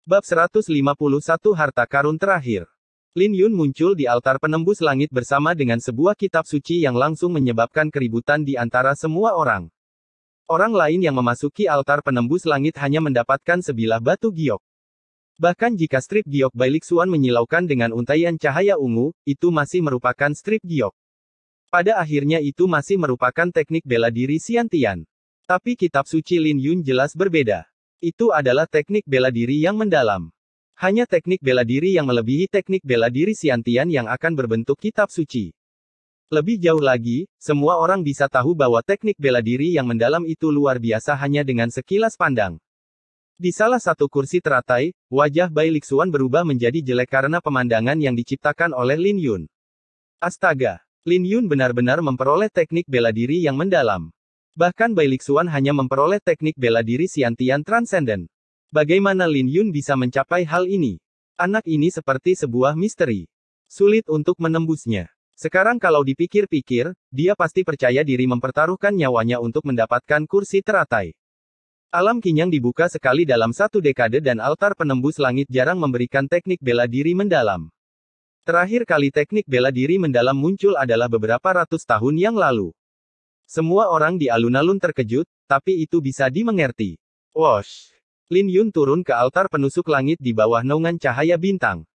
Bab 151 Harta Karun Terakhir. Lin Yun muncul di altar penembus langit bersama dengan sebuah kitab suci yang langsung menyebabkan keributan di antara semua orang. Orang lain yang memasuki altar penembus langit hanya mendapatkan sebilah batu giok. Bahkan jika strip giok Bailiksuan menyilaukan dengan untaian cahaya ungu, itu masih merupakan strip giok. Pada akhirnya itu masih merupakan teknik bela diri Xiantian. Tapi kitab suci Lin Yun jelas berbeda. Itu adalah teknik bela diri yang mendalam. Hanya teknik bela diri yang melebihi teknik bela diri Xiantian yang akan berbentuk kitab suci. Lebih jauh lagi, semua orang bisa tahu bahwa teknik bela diri yang mendalam itu luar biasa hanya dengan sekilas pandang. Di salah satu kursi teratai, wajah Bailiksuan berubah menjadi jelek karena pemandangan yang diciptakan oleh Lin Yun. Astaga! Lin Yun benar-benar memperoleh teknik bela diri yang mendalam. Bahkan Bailiksuan hanya memperoleh teknik bela diri Xiantian Transcendent. Bagaimana Lin Yun bisa mencapai hal ini? Anak ini seperti sebuah misteri. Sulit untuk menembusnya. Sekarang kalau dipikir-pikir, dia pasti percaya diri mempertaruhkan nyawanya untuk mendapatkan kursi teratai. Alam Qinyang dibuka sekali dalam satu dekade dan altar penembus langit jarang memberikan teknik bela diri mendalam. Terakhir kali teknik bela diri mendalam muncul adalah beberapa ratus tahun yang lalu. Semua orang di alun-alun terkejut, tapi itu bisa dimengerti. Wosh! Lin Yun turun ke altar penusuk langit di bawah naungan cahaya bintang.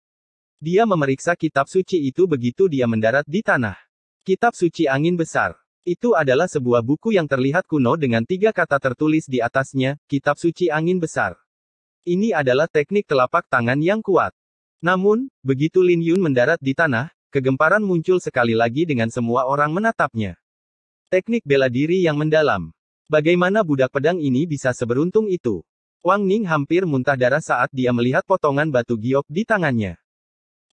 Dia memeriksa kitab suci itu begitu dia mendarat di tanah. Kitab suci angin besar. Itu adalah sebuah buku yang terlihat kuno dengan 3 kata tertulis di atasnya, kitab suci angin besar. Ini adalah teknik telapak tangan yang kuat. Namun, begitu Lin Yun mendarat di tanah, kegemparan muncul sekali lagi dengan semua orang menatapnya. Teknik bela diri yang mendalam. Bagaimana budak pedang ini bisa seberuntung itu? Wang Ning hampir muntah darah saat dia melihat potongan batu giok di tangannya.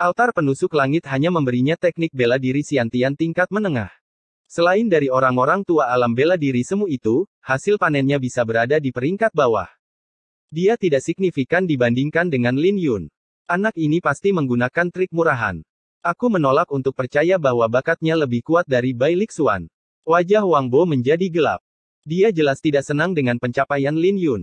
Altar penusuk langit hanya memberinya teknik bela diri Xiantian tingkat menengah. Selain dari orang-orang tua alam bela diri semu itu, hasil panennya bisa berada di peringkat bawah. Dia tidak signifikan dibandingkan dengan Lin Yun. Anak ini pasti menggunakan trik murahan. Aku menolak untuk percaya bahwa bakatnya lebih kuat dari Bailiksuan. Wajah Wang Bo menjadi gelap. Dia jelas tidak senang dengan pencapaian Lin Yun.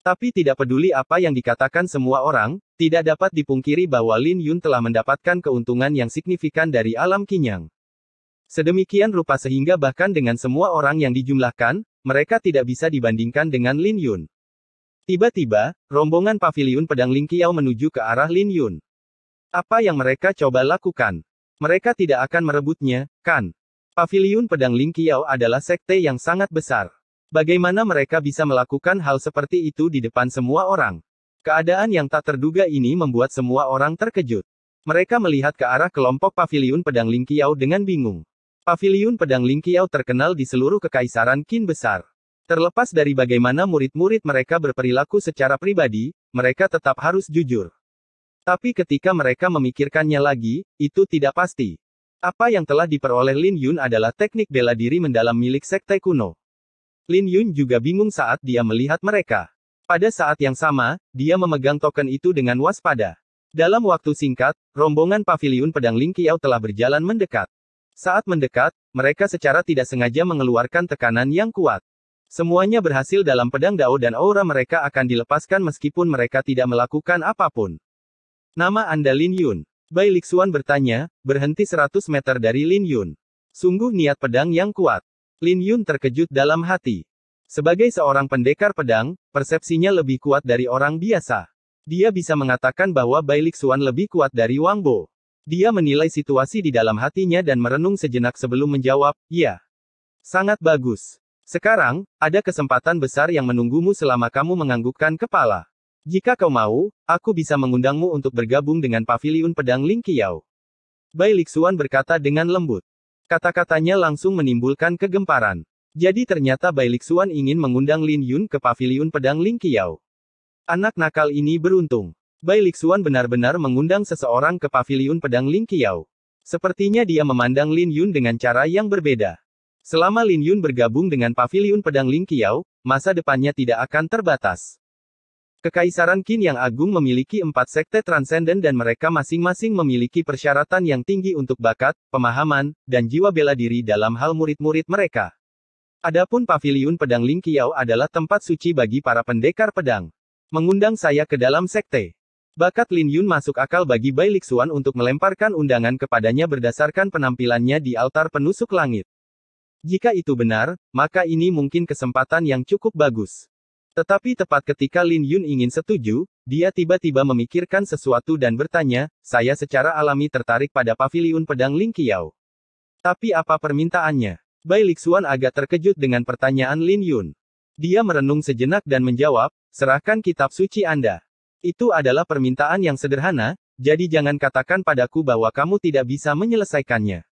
Tapi tidak peduli apa yang dikatakan semua orang, tidak dapat dipungkiri bahwa Lin Yun telah mendapatkan keuntungan yang signifikan dari alam Qinyang. Sedemikian rupa sehingga bahkan dengan semua orang yang dijumlahkan, mereka tidak bisa dibandingkan dengan Lin Yun. Tiba-tiba, rombongan paviliun pedang Ling Qiao menuju ke arah Lin Yun. Apa yang mereka coba lakukan? Mereka tidak akan merebutnya, kan? Paviliun pedang Ling Qiao adalah sekte yang sangat besar. Bagaimana mereka bisa melakukan hal seperti itu di depan semua orang? Keadaan yang tak terduga ini membuat semua orang terkejut. Mereka melihat ke arah kelompok paviliun pedang Ling Qiao dengan bingung. Paviliun pedang Ling Qiao terkenal di seluruh kekaisaran Qin besar. Terlepas dari bagaimana murid-murid mereka berperilaku secara pribadi, mereka tetap harus jujur. Tapi ketika mereka memikirkannya lagi, itu tidak pasti. Apa yang telah diperoleh Lin Yun adalah teknik bela diri mendalam milik sekte kuno. Lin Yun juga bingung saat dia melihat mereka. Pada saat yang sama, dia memegang token itu dengan waspada. Dalam waktu singkat, rombongan paviliun pedang Ling Qiao telah berjalan mendekat. Saat mendekat, mereka secara tidak sengaja mengeluarkan tekanan yang kuat. Semuanya berhasil dalam pedang Dao dan aura mereka akan dilepaskan meskipun mereka tidak melakukan apapun. Nama Anda Lin Yun? Bailiksuan bertanya, berhenti 100 meter dari Lin Yun. Sungguh niat pedang yang kuat. Lin Yun terkejut dalam hati. Sebagai seorang pendekar pedang, persepsinya lebih kuat dari orang biasa. Dia bisa mengatakan bahwa Bailiksuan lebih kuat dari Wang Bo. Dia menilai situasi di dalam hatinya dan merenung sejenak sebelum menjawab, ya. Sangat bagus. Sekarang, ada kesempatan besar yang menunggumu selama kamu menganggukkan kepala. Jika kau mau, aku bisa mengundangmu untuk bergabung dengan paviliun pedang Ling Qiao. Bailiksuan berkata dengan lembut. Kata-katanya langsung menimbulkan kegemparan. Jadi ternyata Bailiksuan ingin mengundang Lin Yun ke paviliun pedang Ling Qiao. Anak nakal ini beruntung. Bailiksuan benar-benar mengundang seseorang ke paviliun pedang Ling Qiao. Sepertinya dia memandang Lin Yun dengan cara yang berbeda. Selama Lin Yun bergabung dengan paviliun pedang Ling Qiao, masa depannya tidak akan terbatas. Kekaisaran Qin yang agung memiliki 4 sekte transenden dan mereka masing-masing memiliki persyaratan yang tinggi untuk bakat, pemahaman, dan jiwa bela diri dalam hal murid-murid mereka. Adapun paviliun pedang Ling Qiao adalah tempat suci bagi para pendekar pedang. Mengundang saya ke dalam sekte. Bakat Lin Yun masuk akal bagi Bai Lixuan untuk melemparkan undangan kepadanya berdasarkan penampilannya di altar penusuk langit. Jika itu benar, maka ini mungkin kesempatan yang cukup bagus. Tetapi tepat ketika Lin Yun ingin setuju, dia tiba-tiba memikirkan sesuatu dan bertanya, saya secara alami tertarik pada paviliun pedang Ling Qiao. Tapi apa permintaannya? Bai Lixuan agak terkejut dengan pertanyaan Lin Yun. Dia merenung sejenak dan menjawab, serahkan kitab suci Anda. Itu adalah permintaan yang sederhana, jadi jangan katakan padaku bahwa kamu tidak bisa menyelesaikannya.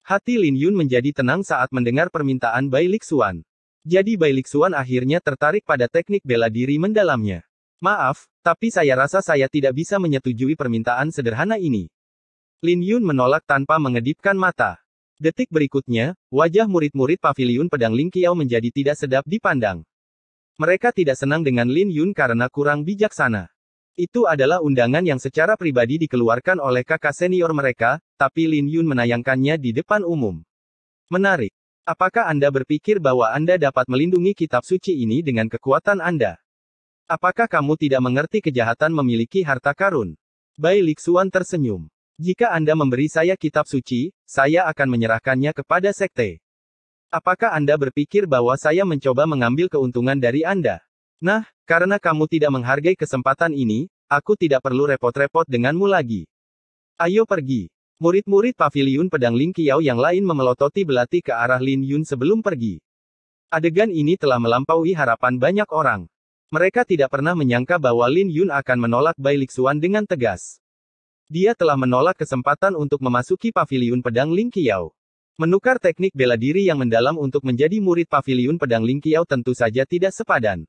Hati Lin Yun menjadi tenang saat mendengar permintaan Bai Lixuan. Jadi Bai Lixuan akhirnya tertarik pada teknik bela diri mendalamnya. Maaf, tapi saya rasa saya tidak bisa menyetujui permintaan sederhana ini. Lin Yun menolak tanpa mengedipkan mata. Detik berikutnya, wajah murid-murid paviliun pedang Ling Qiao menjadi tidak sedap dipandang. Mereka tidak senang dengan Lin Yun karena kurang bijaksana. Itu adalah undangan yang secara pribadi dikeluarkan oleh kakak senior mereka, tapi Lin Yun menayangkannya di depan umum. Menarik. Apakah Anda berpikir bahwa Anda dapat melindungi kitab suci ini dengan kekuatan Anda? Apakah kamu tidak mengerti kejahatan memiliki harta karun? Bai Lixuan tersenyum. Jika Anda memberi saya kitab suci, saya akan menyerahkannya kepada sekte. Apakah Anda berpikir bahwa saya mencoba mengambil keuntungan dari Anda? Nah, karena kamu tidak menghargai kesempatan ini, aku tidak perlu repot-repot denganmu lagi. Ayo pergi. Murid-murid paviliun pedang Ling Qiao yang lain memelototi belati ke arah Lin Yun sebelum pergi. Adegan ini telah melampaui harapan banyak orang. Mereka tidak pernah menyangka bahwa Lin Yun akan menolak Bai Lixuan dengan tegas. Dia telah menolak kesempatan untuk memasuki paviliun pedang Ling Qiao. Menukar teknik bela diri yang mendalam untuk menjadi murid paviliun pedang Ling Qiao tentu saja tidak sepadan.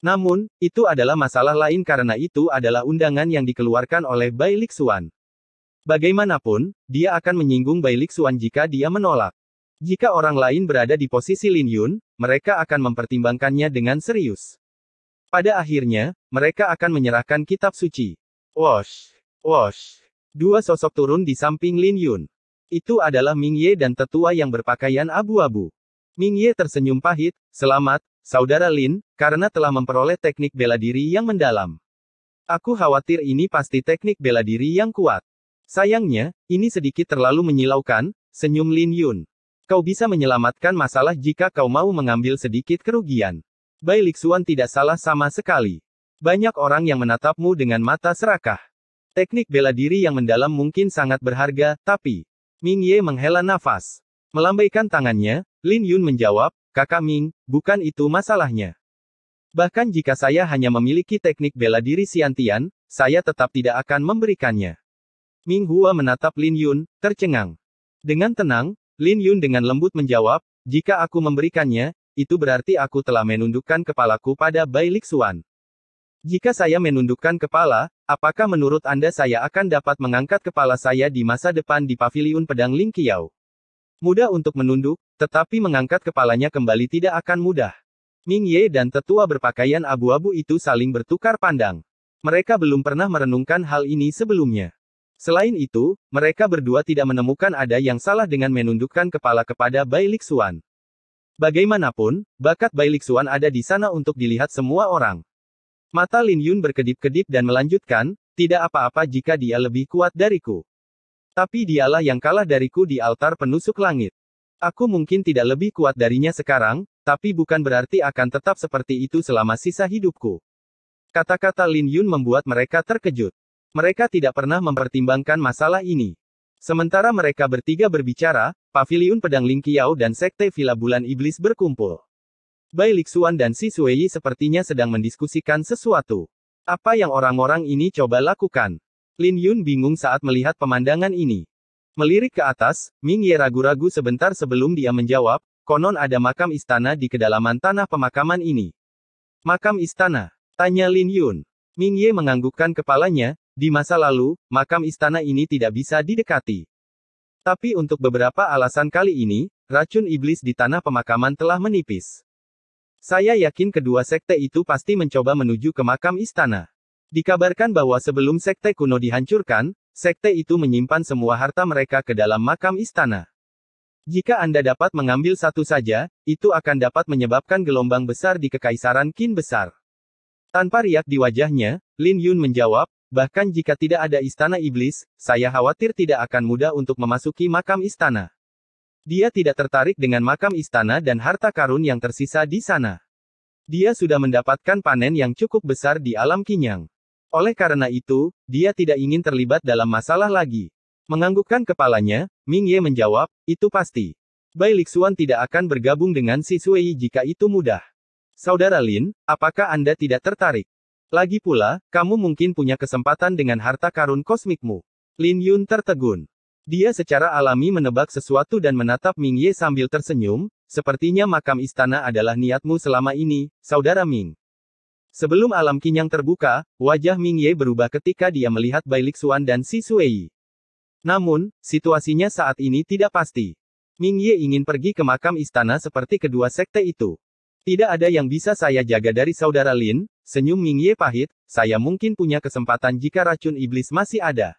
Namun, itu adalah masalah lain karena itu adalah undangan yang dikeluarkan oleh Bai Lixuan. Bagaimanapun, dia akan menyinggung Bai Lixuan jika dia menolak. Jika orang lain berada di posisi Lin Yun, mereka akan mempertimbangkannya dengan serius. Pada akhirnya, mereka akan menyerahkan kitab suci. Wosh! Wosh! Dua sosok turun di samping Lin Yun. Itu adalah Ming Ye dan tetua yang berpakaian abu-abu. Ming Ye tersenyum pahit, selamat, Saudara Lin, karena telah memperoleh teknik bela diri yang mendalam. Aku khawatir ini pasti teknik bela diri yang kuat. Sayangnya, ini sedikit terlalu menyilaukan, senyum Lin Yun. Kau bisa menyelamatkan masalah jika kau mau mengambil sedikit kerugian. Bai Lixuan tidak salah sama sekali. Banyak orang yang menatapmu dengan mata serakah. Teknik bela diri yang mendalam mungkin sangat berharga, tapi... Ming Ye menghela nafas. Melambaikan tangannya, Lin Yun menjawab, Kakak Ming, bukan itu masalahnya. Bahkan jika saya hanya memiliki teknik bela diri Xiantian, saya tetap tidak akan memberikannya. Ming Hua menatap Lin Yun, tercengang. Dengan tenang, Lin Yun dengan lembut menjawab, jika aku memberikannya, itu berarti aku telah menundukkan kepalaku pada Bai Lixuan. Jika saya menundukkan kepala, apakah menurut Anda saya akan dapat mengangkat kepala saya di masa depan di paviliun pedang Ling Qiao? Mudah untuk menunduk, tetapi mengangkat kepalanya kembali tidak akan mudah. Ming Ye dan tetua berpakaian abu-abu itu saling bertukar pandang. Mereka belum pernah merenungkan hal ini sebelumnya. Selain itu, mereka berdua tidak menemukan ada yang salah dengan menundukkan kepala kepada Bai Lixuan. Bagaimanapun, bakat Bai Lixuan ada di sana untuk dilihat semua orang. Mata Lin Yun berkedip-kedip dan melanjutkan, tidak apa-apa jika dia lebih kuat dariku. Tapi dialah yang kalah dariku di altar penusuk langit. Aku mungkin tidak lebih kuat darinya sekarang, tapi bukan berarti akan tetap seperti itu selama sisa hidupku. Kata-kata Lin Yun membuat mereka terkejut. Mereka tidak pernah mempertimbangkan masalah ini. Sementara mereka bertiga berbicara, paviliun pedang Ling Qiao dan sekte Villa Bulan Iblis berkumpul. Bai Lixuan dan Si Sueyi sepertinya sedang mendiskusikan sesuatu. Apa yang orang-orang ini coba lakukan? Lin Yun bingung saat melihat pemandangan ini. Melirik ke atas, Ming Ye ragu-ragu sebentar sebelum dia menjawab, konon ada makam istana di kedalaman tanah pemakaman ini. Makam istana? Tanya Lin Yun. Ming Ye menganggukkan kepalanya, di masa lalu, makam istana ini tidak bisa didekati. Tapi untuk beberapa alasan kali ini, racun iblis di tanah pemakaman telah menipis. Saya yakin kedua sekte itu pasti mencoba menuju ke makam istana. Dikabarkan bahwa sebelum sekte kuno dihancurkan, sekte itu menyimpan semua harta mereka ke dalam makam istana. Jika Anda dapat mengambil satu saja, itu akan dapat menyebabkan gelombang besar di kekaisaran Qin besar. Tanpa riak di wajahnya, Lin Yun menjawab, bahkan jika tidak ada istana iblis, saya khawatir tidak akan mudah untuk memasuki makam istana. Dia tidak tertarik dengan makam istana dan harta karun yang tersisa di sana. Dia sudah mendapatkan panen yang cukup besar di alam Qinyang. Oleh karena itu, dia tidak ingin terlibat dalam masalah lagi. Menganggukkan kepalanya, Ming Ye menjawab, itu pasti. Bai Lixuan tidak akan bergabung dengan si Sui jika itu mudah. Saudara Lin, apakah Anda tidak tertarik? Lagi pula, kamu mungkin punya kesempatan dengan harta karun kosmikmu. Lin Yun tertegun. Dia secara alami menebak sesuatu dan menatap Ming Ye sambil tersenyum, sepertinya makam istana adalah niatmu selama ini, Saudara Ming. Sebelum alam Qinyang terbuka, wajah Ming Ye berubah ketika dia melihat Bai Lixuan dan si Sui. Namun, situasinya saat ini tidak pasti. Ming Ye ingin pergi ke makam istana seperti kedua sekte itu. Tidak ada yang bisa saya jaga dari Saudara Lin, senyum Ming Ye pahit, saya mungkin punya kesempatan jika racun iblis masih ada.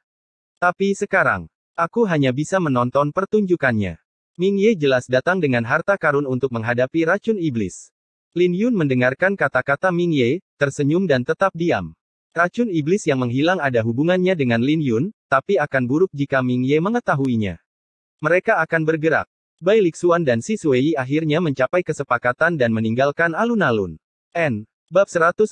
Tapi sekarang, aku hanya bisa menonton pertunjukannya. Ming Ye jelas datang dengan harta karun untuk menghadapi racun iblis. Lin Yun mendengarkan kata-kata Ming Ye, tersenyum dan tetap diam. Racun iblis yang menghilang ada hubungannya dengan Lin Yun, tapi akan buruk jika Ming Ye mengetahuinya. Mereka akan bergerak. Bai Lixuan dan si Sui akhirnya mencapai kesepakatan dan meninggalkan alun-alun. Bab 152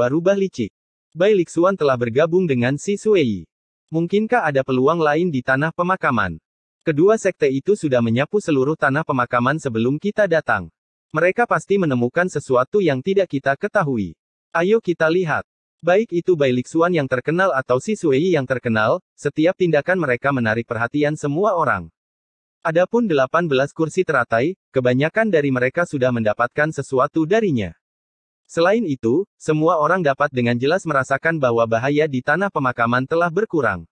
Rubah Licik. Bai Lixuan telah bergabung dengan si Sui. Mungkinkah ada peluang lain di tanah pemakaman? Kedua sekte itu sudah menyapu seluruh tanah pemakaman sebelum kita datang. Mereka pasti menemukan sesuatu yang tidak kita ketahui. Ayo kita lihat. Baik itu Bai Lixuan yang terkenal atau si Sui yang terkenal, setiap tindakan mereka menarik perhatian semua orang. Adapun 18 kursi teratai, kebanyakan dari mereka sudah mendapatkan sesuatu darinya. Selain itu, semua orang dapat dengan jelas merasakan bahwa bahaya di tanah pemakaman telah berkurang.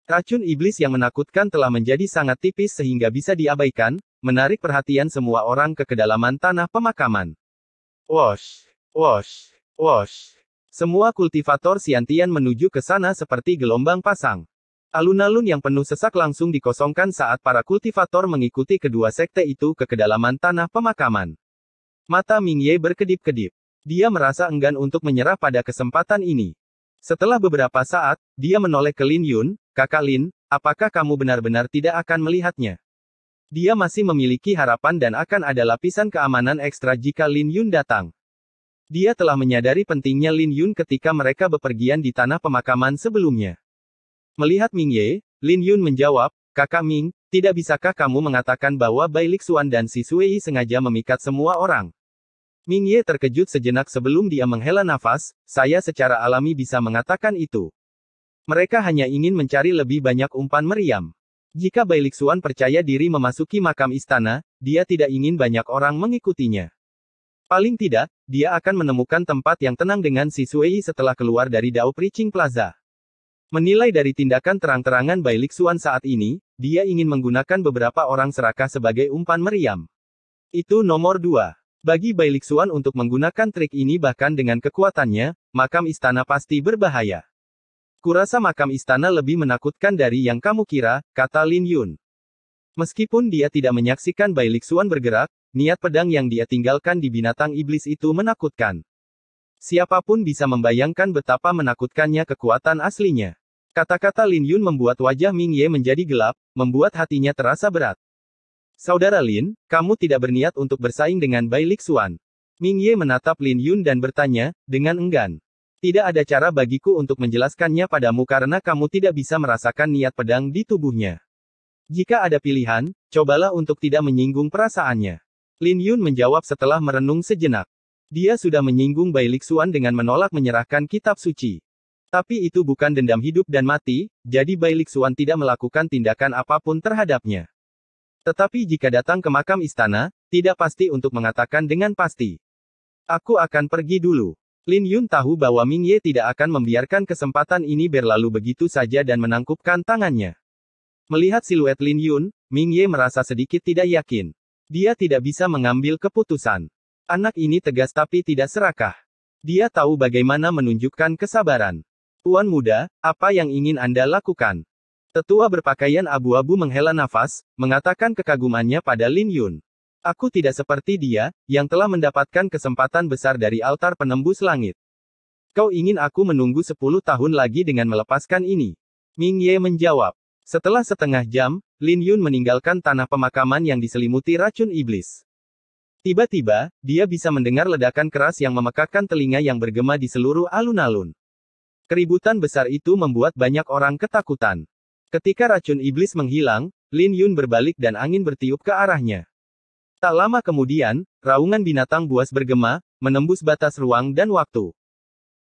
Racun iblis yang menakutkan telah menjadi sangat tipis sehingga bisa diabaikan, menarik perhatian semua orang ke kedalaman tanah pemakaman. Wosh, wosh, wosh. Semua kultivator Xiantian menuju ke sana seperti gelombang pasang. Alun-alun yang penuh sesak langsung dikosongkan saat para kultivator mengikuti kedua sekte itu ke kedalaman tanah pemakaman. Mata Ming Ye berkedip-kedip. Dia merasa enggan untuk menyerah pada kesempatan ini. Setelah beberapa saat, dia menoleh ke Lin Yun, Kakak Lin, apakah kamu benar-benar tidak akan melihatnya? Dia masih memiliki harapan dan akan ada lapisan keamanan ekstra jika Lin Yun datang. Dia telah menyadari pentingnya Lin Yun ketika mereka bepergian di tanah pemakaman sebelumnya. Melihat Ming Ye, Lin Yun menjawab, Kakak Ming, tidak bisakah kamu mengatakan bahwa Bai Lixuan dan si Sui sengaja memikat semua orang? Ming Ye terkejut sejenak sebelum dia menghela nafas, saya secara alami bisa mengatakan itu. Mereka hanya ingin mencari lebih banyak umpan meriam. Jika Bai Lixuan percaya diri memasuki makam istana, dia tidak ingin banyak orang mengikutinya. Paling tidak, dia akan menemukan tempat yang tenang dengan si Sui setelah keluar dari Dao Preaching Plaza. Menilai dari tindakan terang-terangan Bai Lixuan saat ini, dia ingin menggunakan beberapa orang serakah sebagai umpan meriam. Itu nomor 2. Bagi Bai Lixuan untuk menggunakan trik ini bahkan dengan kekuatannya, makam istana pasti berbahaya. Kurasa makam istana lebih menakutkan dari yang kamu kira, kata Lin Yun. Meskipun dia tidak menyaksikan Bai Lixuan bergerak, niat pedang yang dia tinggalkan di binatang iblis itu menakutkan. Siapapun bisa membayangkan betapa menakutkannya kekuatan aslinya. Kata-kata Lin Yun membuat wajah Ming Ye menjadi gelap, membuat hatinya terasa berat. Saudara Lin, kamu tidak berniat untuk bersaing dengan Bai Lixuan. Ming Ye menatap Lin Yun dan bertanya, dengan enggan. Tidak ada cara bagiku untuk menjelaskannya padamu karena kamu tidak bisa merasakan niat pedang di tubuhnya. Jika ada pilihan, cobalah untuk tidak menyinggung perasaannya. Lin Yun menjawab setelah merenung sejenak. Dia sudah menyinggung Bai Lixuan dengan menolak menyerahkan kitab suci. Tapi itu bukan dendam hidup dan mati, jadi Bai Lixuan tidak melakukan tindakan apapun terhadapnya. Tetapi jika datang ke makam istana, tidak pasti untuk mengatakan dengan pasti. Aku akan pergi dulu. Lin Yun tahu bahwa Ming Ye tidak akan membiarkan kesempatan ini berlalu begitu saja dan menangkupkan tangannya. Melihat siluet Lin Yun, Ming Ye merasa sedikit tidak yakin. Dia tidak bisa mengambil keputusan. Anak ini tegas tapi tidak serakah. Dia tahu bagaimana menunjukkan kesabaran. Tuan muda, apa yang ingin Anda lakukan? Tetua berpakaian abu-abu menghela nafas, mengatakan kekagumannya pada Lin Yun. Aku tidak seperti dia, yang telah mendapatkan kesempatan besar dari altar penembus langit. Kau ingin aku menunggu 10 tahun lagi dengan melepaskan ini? Ming Ye menjawab. Setelah setengah jam, Lin Yun meninggalkan tanah pemakaman yang diselimuti racun iblis. Tiba-tiba, dia bisa mendengar ledakan keras yang memekakkan telinga yang bergema di seluruh alun-alun. Keributan besar itu membuat banyak orang ketakutan. Ketika racun iblis menghilang, Lin Yun berbalik dan angin bertiup ke arahnya. Tak lama kemudian, raungan binatang buas bergema, menembus batas ruang dan waktu.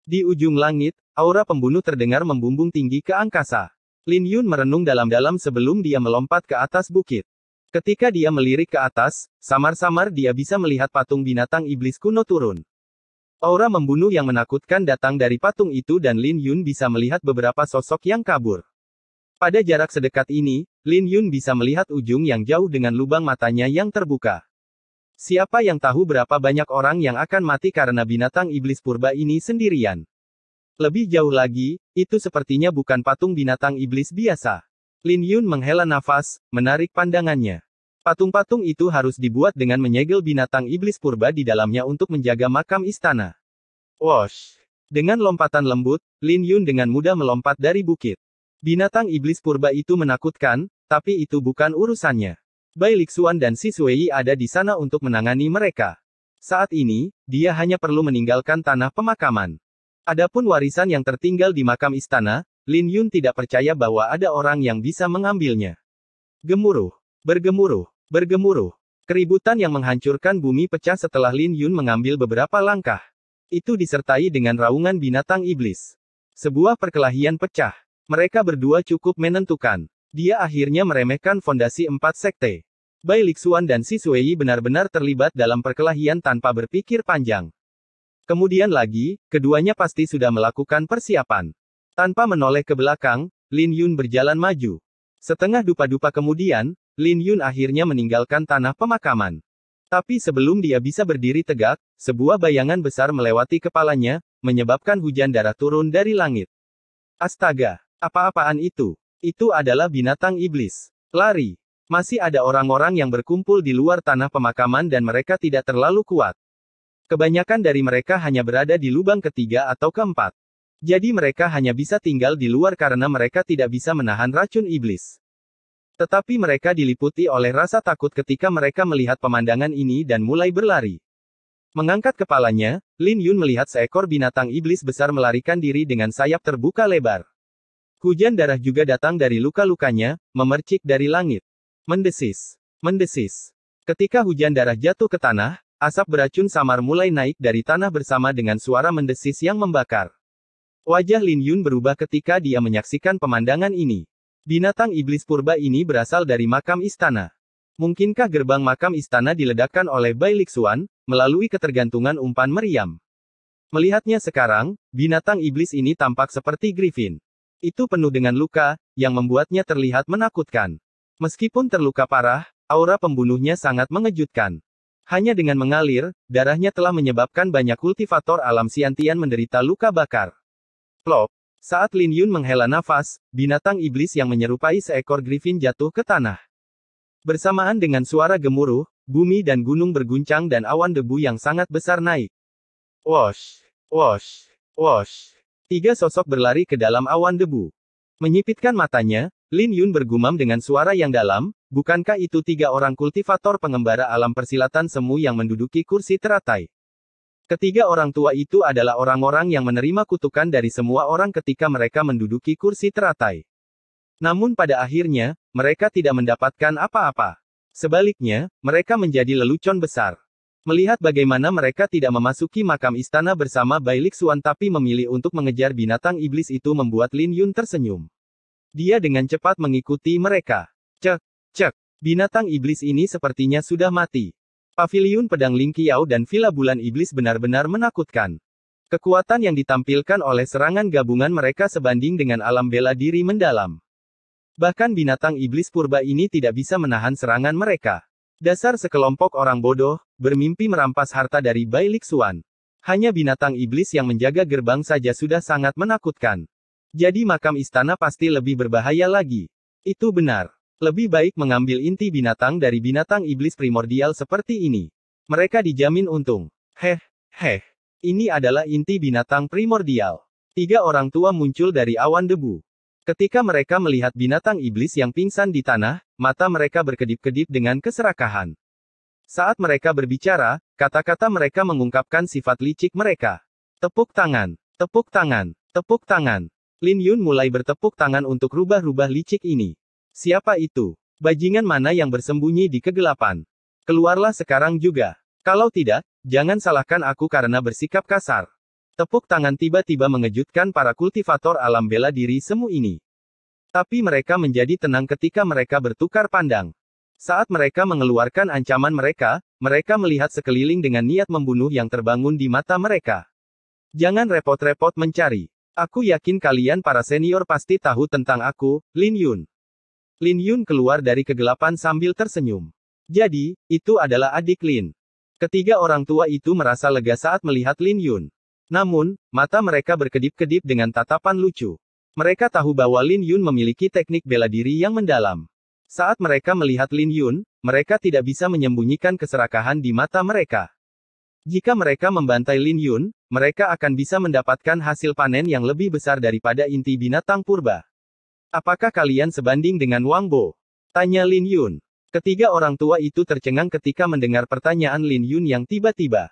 Di ujung langit, aura pembunuh terdengar membumbung tinggi ke angkasa. Lin Yun merenung dalam-dalam sebelum dia melompat ke atas bukit. Ketika dia melirik ke atas, samar-samar dia bisa melihat patung binatang iblis kuno turun. Aura membunuh yang menakutkan datang dari patung itu dan Lin Yun bisa melihat beberapa sosok yang kabur. Pada jarak sedekat ini, Lin Yun bisa melihat ujung yang jauh dengan lubang matanya yang terbuka. Siapa yang tahu berapa banyak orang yang akan mati karena binatang iblis purba ini sendirian. Lebih jauh lagi, itu sepertinya bukan patung binatang iblis biasa. Lin Yun menghela nafas, menarik pandangannya. Patung-patung itu harus dibuat dengan menyegel binatang iblis purba di dalamnya untuk menjaga makam istana. Wosh! Dengan lompatan lembut, Lin Yun dengan mudah melompat dari bukit. Binatang iblis purba itu menakutkan, tapi itu bukan urusannya. Bai Lixuan dan Si Suei ada di sana untuk menangani mereka. Saat ini, dia hanya perlu meninggalkan tanah pemakaman. Adapun warisan yang tertinggal di makam istana, Lin Yun tidak percaya bahwa ada orang yang bisa mengambilnya. Gemuruh, bergemuruh, bergemuruh. Keributan yang menghancurkan bumi pecah setelah Lin Yun mengambil beberapa langkah. Itu disertai dengan raungan binatang iblis. Sebuah perkelahian pecah. Mereka berdua cukup menentukan. Dia akhirnya meremehkan fondasi 4 sekte. Bai Lixuan dan Si Suei benar-benar terlibat dalam perkelahian tanpa berpikir panjang. Kemudian lagi, keduanya pasti sudah melakukan persiapan. Tanpa menoleh ke belakang, Lin Yun berjalan maju. Setengah dupa-dupa kemudian, Lin Yun akhirnya meninggalkan tanah pemakaman. Tapi sebelum dia bisa berdiri tegak, sebuah bayangan besar melewati kepalanya, menyebabkan hujan darah turun dari langit. Astaga, apa-apaan itu? Itu adalah binatang iblis. Lari. Masih ada orang-orang yang berkumpul di luar tanah pemakaman dan mereka tidak terlalu kuat. Kebanyakan dari mereka hanya berada di lubang ketiga atau keempat. Jadi mereka hanya bisa tinggal di luar karena mereka tidak bisa menahan racun iblis. Tetapi mereka diliputi oleh rasa takut ketika mereka melihat pemandangan ini dan mulai berlari. Mengangkat kepalanya, Lin Yun melihat seekor binatang iblis besar melarikan diri dengan sayap terbuka lebar. Hujan darah juga datang dari luka-lukanya, memercik dari langit. Mendesis. Mendesis. Ketika hujan darah jatuh ke tanah, asap beracun samar mulai naik dari tanah bersama dengan suara mendesis yang membakar. Wajah Lin Yun berubah ketika dia menyaksikan pemandangan ini. Binatang iblis purba ini berasal dari makam istana. Mungkinkah gerbang makam istana diledakkan oleh Bai Lixuan, melalui ketergantungan umpan meriam? Melihatnya sekarang, binatang iblis ini tampak seperti griffin. Itu penuh dengan luka, yang membuatnya terlihat menakutkan. Meskipun terluka parah, aura pembunuhnya sangat mengejutkan. Hanya dengan mengalir, darahnya telah menyebabkan banyak kultivator alam Xiantian menderita luka bakar. Plop. Saat Lin Yun menghela nafas, binatang iblis yang menyerupai seekor griffin jatuh ke tanah. Bersamaan dengan suara gemuruh, bumi dan gunung berguncang dan awan debu yang sangat besar naik. Wosh, wosh, wosh. 3 sosok berlari ke dalam awan debu. Menyipitkan matanya, Lin Yun bergumam dengan suara yang dalam, bukankah itu 3 orang kultivator pengembara alam persilatan semu yang menduduki kursi teratai? Ketiga orang tua itu adalah orang-orang yang menerima kutukan dari semua orang ketika mereka menduduki kursi teratai. Namun pada akhirnya, mereka tidak mendapatkan apa-apa. Sebaliknya, mereka menjadi lelucon besar. Melihat bagaimana mereka tidak memasuki makam istana bersama Bai Lixuan tapi memilih untuk mengejar binatang iblis itu membuat Lin Yun tersenyum. Dia dengan cepat mengikuti mereka. Cek, cek, binatang iblis ini sepertinya sudah mati. Paviliun Pedang Ling Qiao dan Villa Bulan Iblis benar-benar menakutkan. Kekuatan yang ditampilkan oleh serangan gabungan mereka sebanding dengan alam bela diri mendalam. Bahkan binatang iblis purba ini tidak bisa menahan serangan mereka. Dasar sekelompok orang bodoh, bermimpi merampas harta dari Bai Lixuan. Hanya binatang iblis yang menjaga gerbang saja sudah sangat menakutkan. Jadi makam istana pasti lebih berbahaya lagi. Itu benar. Lebih baik mengambil inti binatang dari binatang iblis primordial seperti ini. Mereka dijamin untung. Heh. Ini adalah inti binatang primordial. 3 orang tua muncul dari awan debu. Ketika mereka melihat binatang iblis yang pingsan di tanah, mata mereka berkedip-kedip dengan keserakahan. Saat mereka berbicara, kata-kata mereka mengungkapkan sifat licik mereka. Tepuk tangan, tepuk tangan, tepuk tangan. Lin Yun mulai bertepuk tangan untuk rubah-rubah licik ini. Siapa itu? Bajingan mana yang bersembunyi di kegelapan? Keluarlah sekarang juga. Kalau tidak, jangan salahkan aku karena bersikap kasar. Tepuk tangan tiba-tiba mengejutkan para kultivator alam bela diri semu ini. Tapi mereka menjadi tenang ketika mereka bertukar pandang. Saat mereka mengeluarkan ancaman mereka melihat sekeliling dengan niat membunuh yang terbangun di mata mereka. Jangan repot-repot mencari. Aku yakin kalian para senior pasti tahu tentang aku, Lin Yun. Lin Yun keluar dari kegelapan sambil tersenyum. Jadi, itu adalah adik Lin. Ketiga orang tua itu merasa lega saat melihat Lin Yun. Namun, mata mereka berkedip-kedip dengan tatapan lucu. Mereka tahu bahwa Lin Yun memiliki teknik bela diri yang mendalam. Saat mereka melihat Lin Yun, mereka tidak bisa menyembunyikan keserakahan di mata mereka. Jika mereka membantai Lin Yun, mereka akan bisa mendapatkan hasil panen yang lebih besar daripada inti binatang purba. Apakah kalian sebanding dengan Wang Bo? Tanya Lin Yun. Ketiga orang tua itu tercengang ketika mendengar pertanyaan Lin Yun yang tiba-tiba.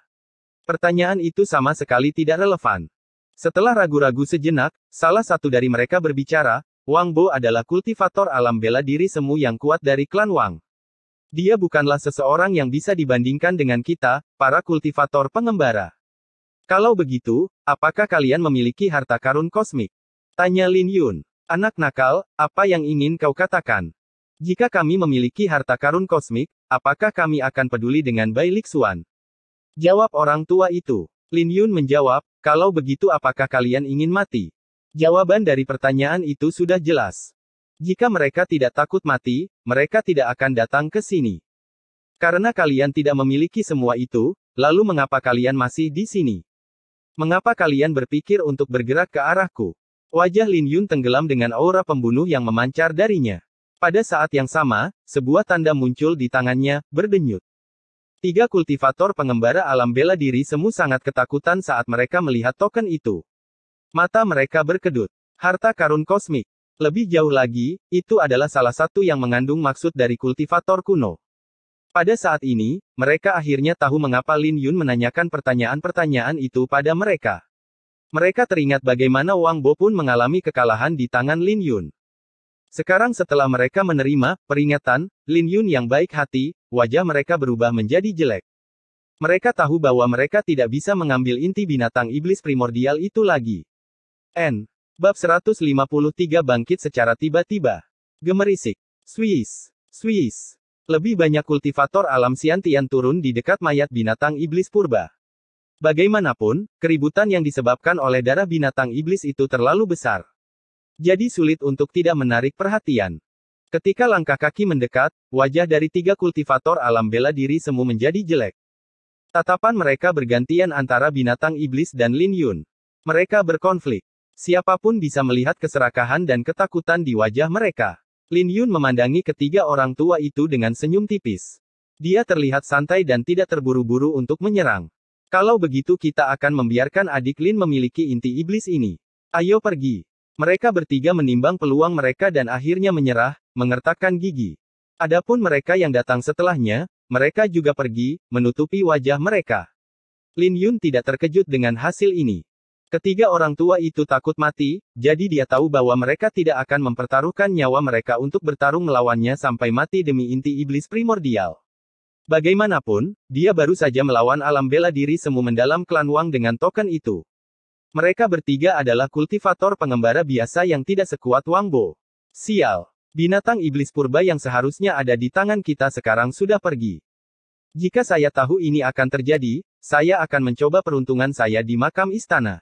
Pertanyaan itu sama sekali tidak relevan. Setelah ragu-ragu sejenak, salah satu dari mereka berbicara, Wang Bo adalah kultivator alam bela diri semu yang kuat dari klan Wang. Dia bukanlah seseorang yang bisa dibandingkan dengan kita, para kultivator pengembara. Kalau begitu, apakah kalian memiliki harta karun kosmik? Tanya Lin Yun. Anak nakal, apa yang ingin kau katakan? Jika kami memiliki harta karun kosmik, apakah kami akan peduli dengan Bai Lixuan? Jawab orang tua itu. Lin Yun menjawab, kalau begitu apakah kalian ingin mati? Jawaban dari pertanyaan itu sudah jelas. Jika mereka tidak takut mati, mereka tidak akan datang ke sini. Karena kalian tidak memiliki semua itu, lalu mengapa kalian masih di sini? Mengapa kalian berpikir untuk bergerak ke arahku? Wajah Lin Yun tenggelam dengan aura pembunuh yang memancar darinya. Pada saat yang sama, sebuah tanda muncul di tangannya, berdenyut. 3 kultivator pengembara alam bela diri semu sangat ketakutan saat mereka melihat token itu. Mata mereka berkedut. Harta karun kosmik. Lebih jauh lagi, itu adalah salah satu yang mengandung maksud dari kultivator kuno. Pada saat ini, mereka akhirnya tahu mengapa Lin Yun menanyakan pertanyaan-pertanyaan itu pada mereka. Mereka teringat bagaimana Wang Bo pun mengalami kekalahan di tangan Lin Yun. Sekarang setelah mereka menerima peringatan, Lin Yun yang baik hati, wajah mereka berubah menjadi jelek. Mereka tahu bahwa mereka tidak bisa mengambil inti binatang iblis primordial itu lagi. Bab 153 bangkit secara tiba-tiba. Gemerisik. Swiss. Swiss. Lebih banyak kultivator alam Xiantian turun di dekat mayat binatang iblis purba. Bagaimanapun, keributan yang disebabkan oleh darah binatang iblis itu terlalu besar. Jadi sulit untuk tidak menarik perhatian. Ketika langkah kaki mendekat, wajah dari 3 kultivator alam bela diri semu menjadi jelek. Tatapan mereka bergantian antara binatang iblis dan Lin Yun. Mereka berkonflik. Siapapun bisa melihat keserakahan dan ketakutan di wajah mereka. Lin Yun memandangi ketiga orang tua itu dengan senyum tipis. Dia terlihat santai dan tidak terburu-buru untuk menyerang. Kalau begitu kita akan membiarkan adik Lin memiliki inti iblis ini. Ayo pergi. Mereka bertiga menimbang peluang mereka dan akhirnya menyerah, mengertakkan gigi. Adapun mereka yang datang setelahnya, mereka juga pergi, menutupi wajah mereka. Lin Yun tidak terkejut dengan hasil ini. Ketiga orang tua itu takut mati, jadi dia tahu bahwa mereka tidak akan mempertaruhkan nyawa mereka untuk bertarung melawannya sampai mati demi inti iblis primordial. Bagaimanapun, dia baru saja melawan alam bela diri semu mendalam klan Wang dengan token itu. Mereka bertiga adalah kultivator pengembara biasa yang tidak sekuat Wang Bo. Sial. Binatang iblis purba yang seharusnya ada di tangan kita sekarang sudah pergi. Jika saya tahu ini akan terjadi, saya akan mencoba peruntungan saya di makam istana.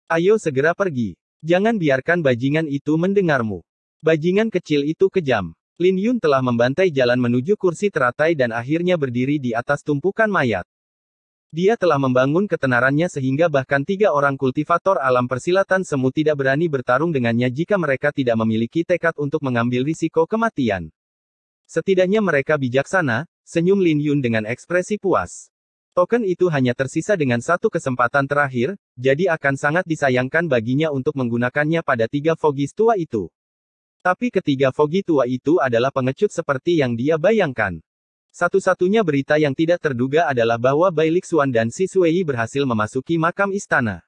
Ayo segera pergi. Jangan biarkan bajingan itu mendengarmu. Bajingan kecil itu kejam. Lin Yun telah membantai jalan menuju kursi teratai dan akhirnya berdiri di atas tumpukan mayat. Dia telah membangun ketenarannya sehingga bahkan 3 orang kultivator alam persilatan semu tidak berani bertarung dengannya jika mereka tidak memiliki tekad untuk mengambil risiko kematian. Setidaknya mereka bijaksana, senyum Lin Yun dengan ekspresi puas. Token itu hanya tersisa dengan satu kesempatan terakhir, jadi akan sangat disayangkan baginya untuk menggunakannya pada tiga Fogis tua itu. Tapi ketiga Fogi tua itu adalah pengecut seperti yang dia bayangkan. Satu-satunya berita yang tidak terduga adalah bahwa Bai Lixuan dan Si Suei berhasil memasuki makam istana.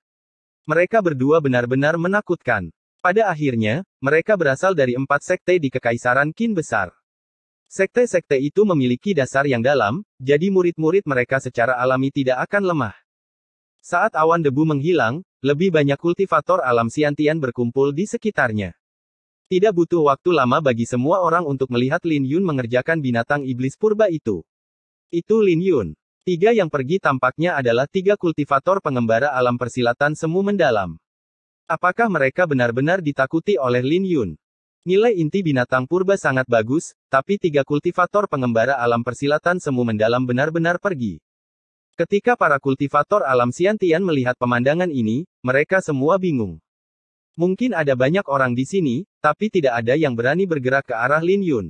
Mereka berdua benar-benar menakutkan. Pada akhirnya, mereka berasal dari 4 sekte di Kekaisaran Qin Besar. Sekte-sekte itu memiliki dasar yang dalam, jadi murid-murid mereka secara alami tidak akan lemah. Saat awan debu menghilang, lebih banyak kultivator alam Xiantian berkumpul di sekitarnya. Tidak butuh waktu lama bagi semua orang untuk melihat Lin Yun mengerjakan binatang iblis purba itu. Itu Lin Yun. 3 yang pergi tampaknya adalah 3 kultivator pengembara alam persilatan semu mendalam. Apakah mereka benar-benar ditakuti oleh Lin Yun? Nilai inti binatang purba sangat bagus, tapi 3 kultivator pengembara alam persilatan semu mendalam benar-benar pergi. Ketika para kultivator alam Xiantian melihat pemandangan ini, mereka semua bingung. Mungkin ada banyak orang di sini, tapi tidak ada yang berani bergerak ke arah Lin Yun.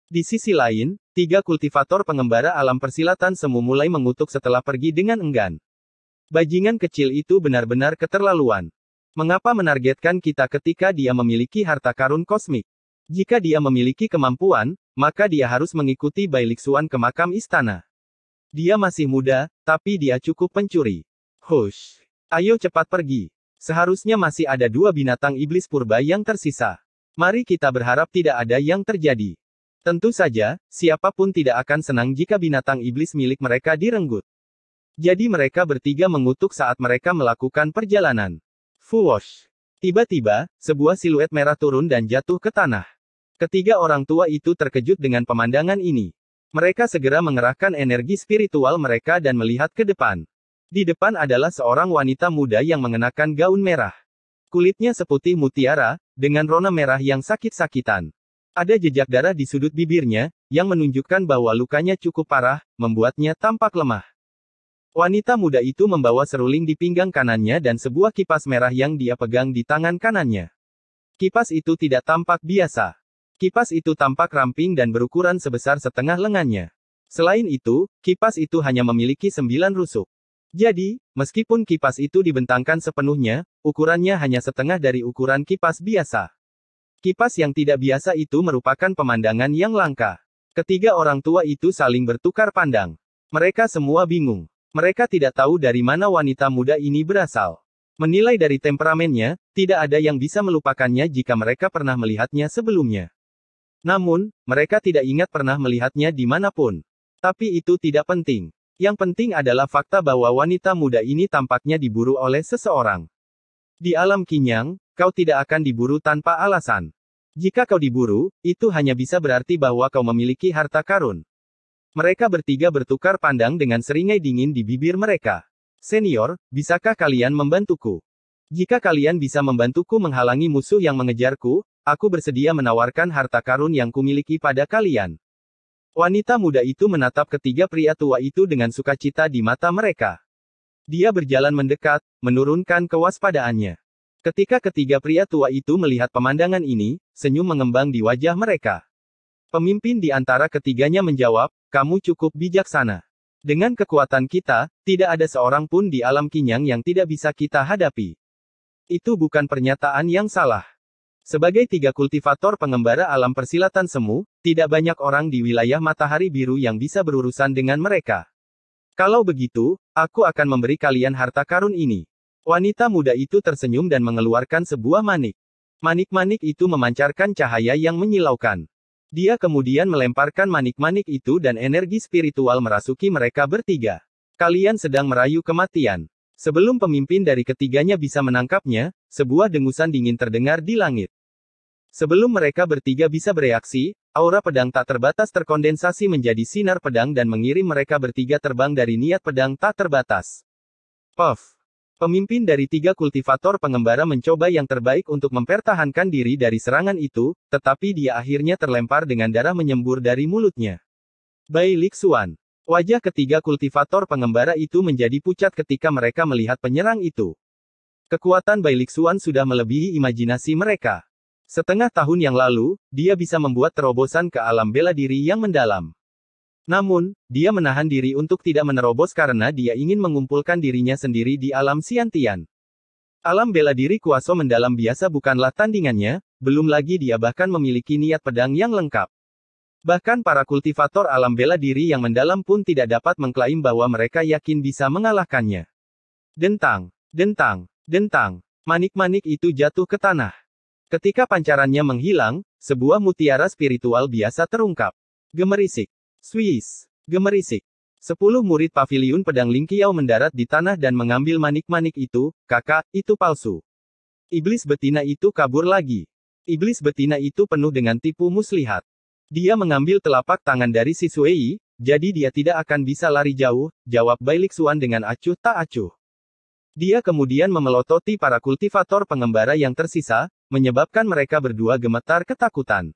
Di sisi lain, 3 kultivator pengembara alam persilatan semu mulai mengutuk setelah pergi dengan enggan. Bajingan kecil itu benar-benar keterlaluan. Mengapa menargetkan kita ketika dia memiliki harta karun kosmik? Jika dia memiliki kemampuan, maka dia harus mengikuti Bai Lixuan ke makam istana. Dia masih muda, tapi dia cukup pencuri. Hush. Ayo cepat pergi. Seharusnya masih ada 2 binatang iblis purba yang tersisa. Mari kita berharap tidak ada yang terjadi. Tentu saja, siapapun tidak akan senang jika binatang iblis milik mereka direnggut. Jadi mereka bertiga mengutuk saat mereka melakukan perjalanan. Fuwosh. Tiba-tiba, sebuah siluet merah turun dan jatuh ke tanah. Ketiga orang tua itu terkejut dengan pemandangan ini. Mereka segera mengerahkan energi spiritual mereka dan melihat ke depan. Di depan adalah seorang wanita muda yang mengenakan gaun merah. Kulitnya seputih mutiara, dengan rona merah yang sakit-sakitan. Ada jejak darah di sudut bibirnya, yang menunjukkan bahwa lukanya cukup parah, membuatnya tampak lemah. Wanita muda itu membawa seruling di pinggang kanannya dan sebuah kipas merah yang dia pegang di tangan kanannya. Kipas itu tidak tampak biasa. Kipas itu tampak ramping dan berukuran sebesar setengah lengannya. Selain itu, kipas itu hanya memiliki 9 rusuk. Jadi, meskipun kipas itu dibentangkan sepenuhnya, ukurannya hanya setengah dari ukuran kipas biasa. Kipas yang tidak biasa itu merupakan pemandangan yang langka. Ketiga orang tua itu saling bertukar pandang. Mereka semua bingung. Mereka tidak tahu dari mana wanita muda ini berasal. Menilai dari temperamennya, tidak ada yang bisa melupakannya jika mereka pernah melihatnya sebelumnya. Namun, mereka tidak ingat pernah melihatnya dimanapun. Tapi itu tidak penting. Yang penting adalah fakta bahwa wanita muda ini tampaknya diburu oleh seseorang. Di alam Qinyang, kau tidak akan diburu tanpa alasan. Jika kau diburu, itu hanya bisa berarti bahwa kau memiliki harta karun. Mereka bertiga bertukar pandang dengan seringai dingin di bibir mereka. Senior, bisakah kalian membantuku? Jika kalian bisa membantuku menghalangi musuh yang mengejarku, aku bersedia menawarkan harta karun yang kumiliki pada kalian. Wanita muda itu menatap ketiga pria tua itu dengan sukacita di mata mereka. Dia berjalan mendekat, menurunkan kewaspadaannya. Ketika ketiga pria tua itu melihat pemandangan ini, senyum mengembang di wajah mereka. Pemimpin di antara ketiganya menjawab, kamu cukup bijaksana. Dengan kekuatan kita, tidak ada seorang pun di alam Qinyang yang tidak bisa kita hadapi. Itu bukan pernyataan yang salah. Sebagai 3 kultivator pengembara alam persilatan semu, tidak banyak orang di wilayah matahari biru yang bisa berurusan dengan mereka. Kalau begitu, aku akan memberi kalian harta karun ini. Wanita muda itu tersenyum dan mengeluarkan sebuah manik. Manik-manik itu memancarkan cahaya yang menyilaukan. Dia kemudian melemparkan manik-manik itu dan energi spiritual merasuki mereka bertiga. Kalian sedang merayu kematian. Sebelum pemimpin dari ketiganya bisa menangkapnya, sebuah dengusan dingin terdengar di langit. Sebelum mereka bertiga bisa bereaksi, aura pedang tak terbatas terkondensasi menjadi sinar pedang dan mengirim mereka bertiga terbang dari niat pedang tak terbatas. Puff. Pemimpin dari 3 kultivator pengembara mencoba yang terbaik untuk mempertahankan diri dari serangan itu, tetapi dia akhirnya terlempar dengan darah menyembur dari mulutnya. Bai Lixuan. Wajah ketiga kultivator pengembara itu menjadi pucat ketika mereka melihat penyerang itu. Kekuatan Bai Lixuan sudah melebihi imajinasi mereka. Setengah tahun yang lalu, dia bisa membuat terobosan ke alam bela diri yang mendalam. Namun, dia menahan diri untuk tidak menerobos karena dia ingin mengumpulkan dirinya sendiri di alam Xiantian. Alam bela diri kuaso mendalam biasa bukanlah tandingannya, belum lagi dia bahkan memiliki niat pedang yang lengkap. Bahkan para kultivator alam bela diri yang mendalam pun tidak dapat mengklaim bahwa mereka yakin bisa mengalahkannya. Dentang, dentang, dentang. Manik-manik itu jatuh ke tanah. Ketika pancarannya menghilang, sebuah mutiara spiritual biasa terungkap. Gemerisik. Swiss. Gemerisik. 10 murid paviliun pedang Lingqiao mendarat di tanah dan mengambil manik-manik itu. Kakak, itu palsu. Iblis betina itu kabur lagi. Iblis betina itu penuh dengan tipu muslihat. Dia mengambil telapak tangan dari si Sui, jadi dia tidak akan bisa lari jauh, jawab Bailik Xuan dengan acuh tak acuh. Dia kemudian memelototi para kultivator pengembara yang tersisa, menyebabkan mereka berdua gemetar ketakutan.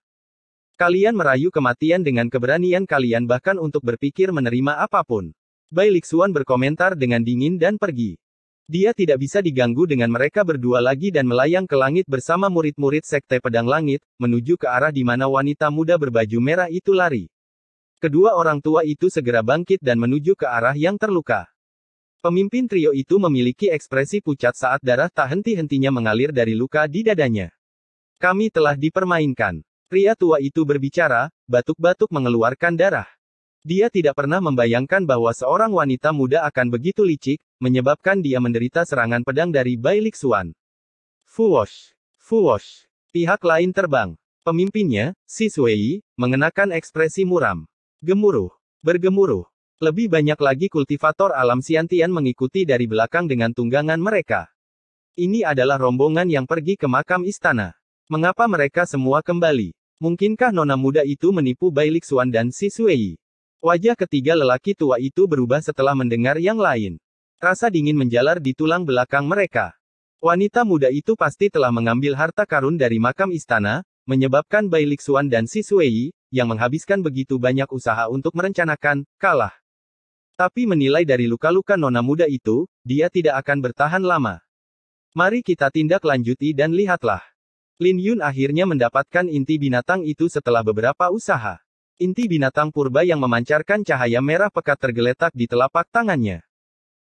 Kalian merayu kematian dengan keberanian kalian bahkan untuk berpikir menerima apapun. Bailik Xuan berkomentar dengan dingin dan pergi. Dia tidak bisa diganggu dengan mereka berdua lagi dan melayang ke langit bersama murid-murid Sekte Pedang Langit, menuju ke arah di mana wanita muda berbaju merah itu lari. Kedua orang tua itu segera bangkit dan menuju ke arah yang terluka. Pemimpin trio itu memiliki ekspresi pucat saat darah tak henti-hentinya mengalir dari luka di dadanya. Kami telah dipermainkan. Pria tua itu berbicara, batuk-batuk mengeluarkan darah. Dia tidak pernah membayangkan bahwa seorang wanita muda akan begitu licik, menyebabkan dia menderita serangan pedang dari Bailik Xuan. Fuwosh! Fuwosh! Pihak lain terbang. Pemimpinnya, si Sui, mengenakan ekspresi muram. Gemuruh. Bergemuruh. Lebih banyak lagi kultivator alam Xiantian mengikuti dari belakang dengan tunggangan mereka. Ini adalah rombongan yang pergi ke makam istana. Mengapa mereka semua kembali? Mungkinkah nona muda itu menipu Bailik Xuan dan si Sui? Wajah ketiga lelaki tua itu berubah setelah mendengar yang lain. Rasa dingin menjalar di tulang belakang mereka. Wanita muda itu pasti telah mengambil harta karun dari makam istana, menyebabkan Bailik Xuan dan si Sui, yang menghabiskan begitu banyak usaha untuk merencanakan, kalah. Tapi menilai dari luka-luka nona muda itu, dia tidak akan bertahan lama. Mari kita tindak lanjuti dan lihatlah. Lin Yun akhirnya mendapatkan inti binatang itu setelah beberapa usaha. Inti binatang purba yang memancarkan cahaya merah pekat tergeletak di telapak tangannya.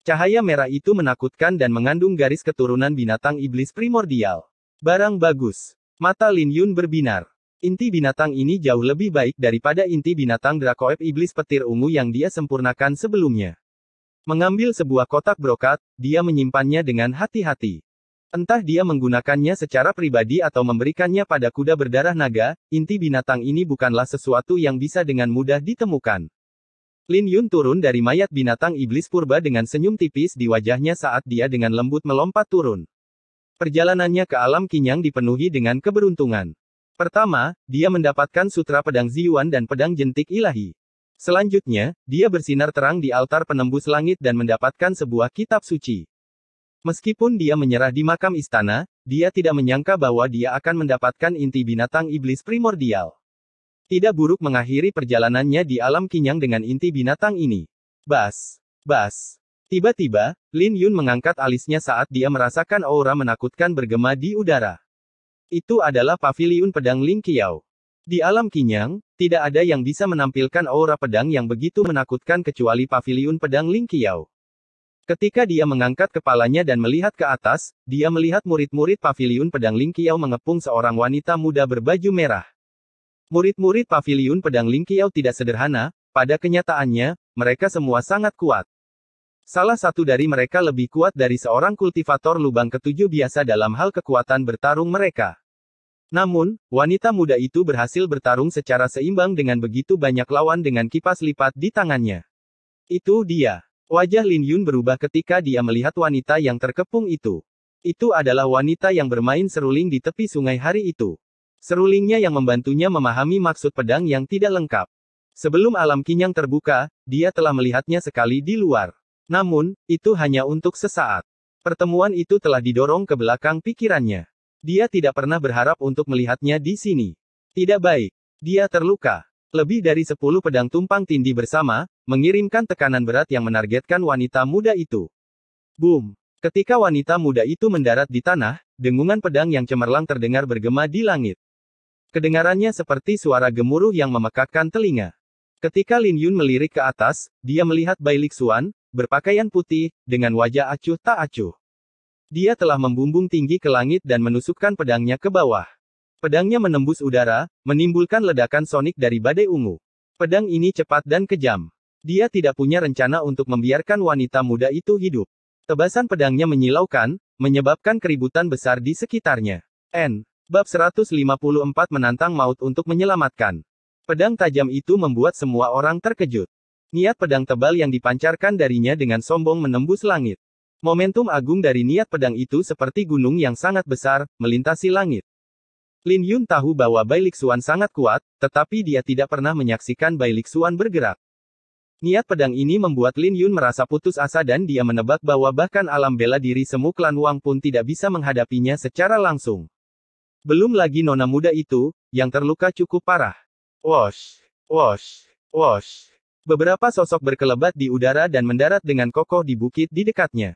Cahaya merah itu menakutkan dan mengandung garis keturunan binatang iblis primordial. Barang bagus. Mata Lin Yun berbinar. Inti binatang ini jauh lebih baik daripada inti binatang Dracoep iblis petir ungu yang dia sempurnakan sebelumnya. Mengambil sebuah kotak brokat, dia menyimpannya dengan hati-hati. Entah dia menggunakannya secara pribadi atau memberikannya pada kuda berdarah naga, inti binatang ini bukanlah sesuatu yang bisa dengan mudah ditemukan. Lin Yun turun dari mayat binatang iblis purba dengan senyum tipis di wajahnya saat dia dengan lembut melompat turun. Perjalanannya ke alam Qinyang dipenuhi dengan keberuntungan. Pertama, dia mendapatkan sutra pedang Ziyuan dan pedang jentik ilahi. Selanjutnya, dia bersinar terang di altar penembus langit dan mendapatkan sebuah kitab suci. Meskipun dia menyerah di makam istana, dia tidak menyangka bahwa dia akan mendapatkan inti binatang iblis primordial. Tidak buruk mengakhiri perjalanannya di alam Qinyang dengan inti binatang ini. Bas. Bas. Tiba-tiba, Lin Yun mengangkat alisnya saat dia merasakan aura menakutkan bergema di udara. Itu adalah paviliun pedang Lingqiao. Di alam Qinyang, tidak ada yang bisa menampilkan aura pedang yang begitu menakutkan kecuali paviliun pedang Lingqiao. Ketika dia mengangkat kepalanya dan melihat ke atas, dia melihat murid-murid paviliun pedang Lingqiao mengepung seorang wanita muda berbaju merah. Murid-murid paviliun pedang Lingqiao tidak sederhana, pada kenyataannya, mereka semua sangat kuat. Salah satu dari mereka lebih kuat dari seorang kultivator lubang ketujuh biasa dalam hal kekuatan bertarung mereka. Namun, wanita muda itu berhasil bertarung secara seimbang dengan begitu banyak lawan dengan kipas lipat di tangannya. Itu dia. Wajah Lin Yun berubah ketika dia melihat wanita yang terkepung itu. Itu adalah wanita yang bermain seruling di tepi sungai hari itu. Serulingnya yang membantunya memahami maksud pedang yang tidak lengkap. Sebelum alam Qinyang terbuka, dia telah melihatnya sekali di luar. Namun, itu hanya untuk sesaat. Pertemuan itu telah didorong ke belakang pikirannya. Dia tidak pernah berharap untuk melihatnya di sini. Tidak baik. Dia terluka. Lebih dari 10 pedang tumpang tindih bersama, mengirimkan tekanan berat yang menargetkan wanita muda itu. Boom! Ketika wanita muda itu mendarat di tanah, dengungan pedang yang cemerlang terdengar bergema di langit. Kedengarannya seperti suara gemuruh yang memekakkan telinga. Ketika Lin Yun melirik ke atas, dia melihat Bai Lixuan, berpakaian putih, dengan wajah acuh tak acuh. Dia telah membumbung tinggi ke langit dan menusukkan pedangnya ke bawah. Pedangnya menembus udara, menimbulkan ledakan sonik dari badai ungu. Pedang ini cepat dan kejam. Dia tidak punya rencana untuk membiarkan wanita muda itu hidup. Tebasan pedangnya menyilaukan, menyebabkan keributan besar di sekitarnya. Bab 154 menantang maut untuk menyelamatkan. Pedang tajam itu membuat semua orang terkejut. Niat pedang tebal yang dipancarkan darinya dengan sombong menembus langit. Momentum agung dari niat pedang itu seperti gunung yang sangat besar, melintasi langit. Lin Yun tahu bahwa Bai Lixuan sangat kuat, tetapi dia tidak pernah menyaksikan Bai Lixuan bergerak. Niat pedang ini membuat Lin Yun merasa putus asa dan dia menebak bahwa bahkan alam bela diri semu klan Wang pun tidak bisa menghadapinya secara langsung. Belum lagi nona muda itu, yang terluka cukup parah. Wosh, wosh, wosh. Beberapa sosok berkelebat di udara dan mendarat dengan kokoh di bukit di dekatnya.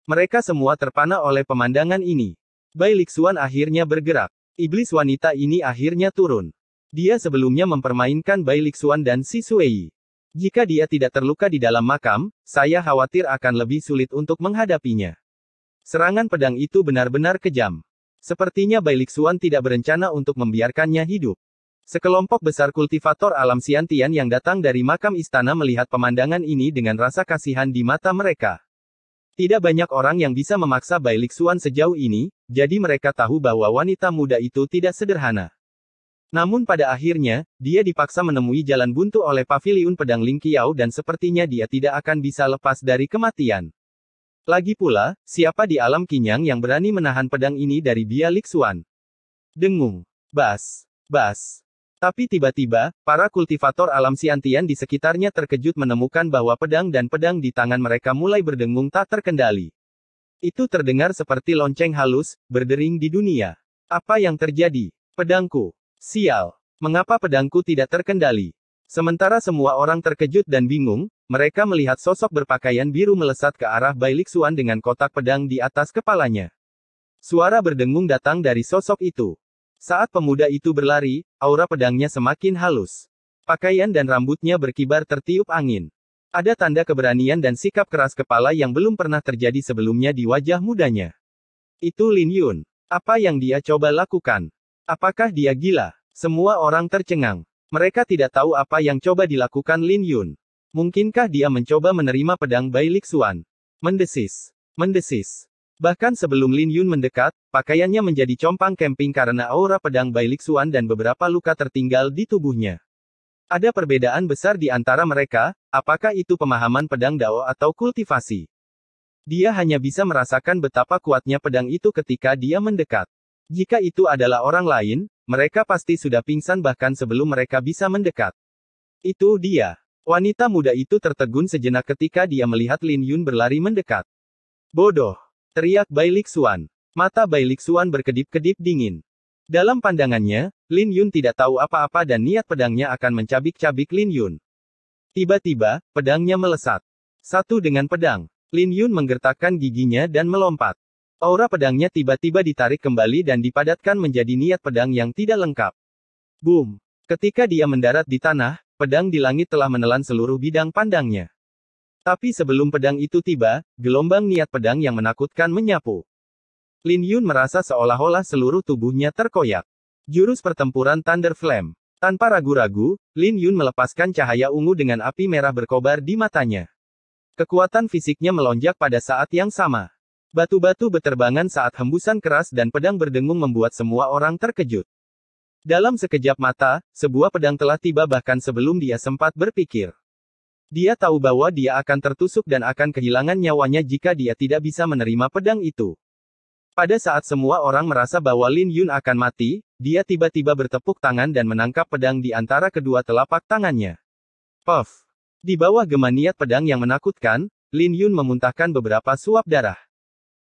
Mereka semua terpana oleh pemandangan ini. Bai Lixuan akhirnya bergerak. Iblis wanita ini akhirnya turun. Dia sebelumnya mempermainkan Bai Lixuan dan Si Suei. Jika dia tidak terluka di dalam makam, saya khawatir akan lebih sulit untuk menghadapinya. Serangan pedang itu benar-benar kejam. Sepertinya Bai Lixuan tidak berencana untuk membiarkannya hidup. Sekelompok besar kultivator alam Xiantian yang datang dari makam istana melihat pemandangan ini dengan rasa kasihan di mata mereka. Tidak banyak orang yang bisa memaksa Bai Lixuan sejauh ini, jadi mereka tahu bahwa wanita muda itu tidak sederhana. Namun pada akhirnya, dia dipaksa menemui jalan buntu oleh paviliun pedang Ling Qiao dan sepertinya dia tidak akan bisa lepas dari kematian. Lagi pula, siapa di alam Qinyang yang berani menahan pedang ini dari Bia Lixuan? Dengung. Bas. Bas. Tapi tiba-tiba, para kultivator alam Xiantian di sekitarnya terkejut menemukan bahwa pedang dan pedang di tangan mereka mulai berdengung tak terkendali. Itu terdengar seperti lonceng halus, berdering di dunia. Apa yang terjadi? Pedangku. Sial. Mengapa pedangku tidak terkendali? Sementara semua orang terkejut dan bingung, mereka melihat sosok berpakaian biru melesat ke arah Bai Lixuan dengan kotak pedang di atas kepalanya. Suara berdengung datang dari sosok itu. Saat pemuda itu berlari, aura pedangnya semakin halus. Pakaian dan rambutnya berkibar tertiup angin. Ada tanda keberanian dan sikap keras kepala yang belum pernah terjadi sebelumnya di wajah mudanya. Itu Lin Yun. Apa yang dia coba lakukan? Apakah dia gila? Semua orang tercengang. Mereka tidak tahu apa yang coba dilakukan Lin Yun. Mungkinkah dia mencoba menerima pedang Bai Lixuan? Mendesis. Mendesis. Bahkan sebelum Lin Yun mendekat, pakaiannya menjadi compang camping karena aura pedang Bai Lixuan dan beberapa luka tertinggal di tubuhnya. Ada perbedaan besar di antara mereka, apakah itu pemahaman pedang Dao atau kultivasi? Dia hanya bisa merasakan betapa kuatnya pedang itu ketika dia mendekat. Jika itu adalah orang lain, mereka pasti sudah pingsan bahkan sebelum mereka bisa mendekat. Itu dia. Wanita muda itu tertegun sejenak ketika dia melihat Lin Yun berlari mendekat. Bodoh! Teriak Bai Lixuan. Mata Bai Lixuan berkedip-kedip dingin. Dalam pandangannya, Lin Yun tidak tahu apa-apa dan niat pedangnya akan mencabik-cabik Lin Yun. Tiba-tiba, pedangnya melesat. Satu dengan pedang. Lin Yun menggertakkan giginya dan melompat. Aura pedangnya tiba-tiba ditarik kembali dan dipadatkan menjadi niat pedang yang tidak lengkap. Boom! Ketika dia mendarat di tanah, pedang di langit telah menelan seluruh bidang pandangnya. Tapi sebelum pedang itu tiba, gelombang niat pedang yang menakutkan menyapu. Lin Yun merasa seolah-olah seluruh tubuhnya terkoyak. Jurus pertempuran Thunder Flame. Tanpa ragu-ragu, Lin Yun melepaskan cahaya ungu dengan api merah berkobar di matanya. Kekuatan fisiknya melonjak pada saat yang sama. Batu-batu beterbangan saat hembusan keras dan pedang berdengung membuat semua orang terkejut. Dalam sekejap mata, sebuah pedang telah tiba bahkan sebelum dia sempat berpikir. Dia tahu bahwa dia akan tertusuk dan akan kehilangan nyawanya jika dia tidak bisa menerima pedang itu. Pada saat semua orang merasa bahwa Lin Yun akan mati, dia tiba-tiba bertepuk tangan dan menangkap pedang di antara kedua telapak tangannya. Puff! Di bawah gema niat pedang yang menakutkan, Lin Yun memuntahkan beberapa suap darah.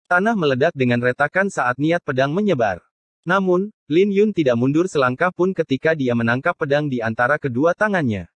Tanah meledak dengan retakan saat niat pedang menyebar. Namun, Lin Yun tidak mundur selangkah pun ketika dia menangkap pedang di antara kedua tangannya.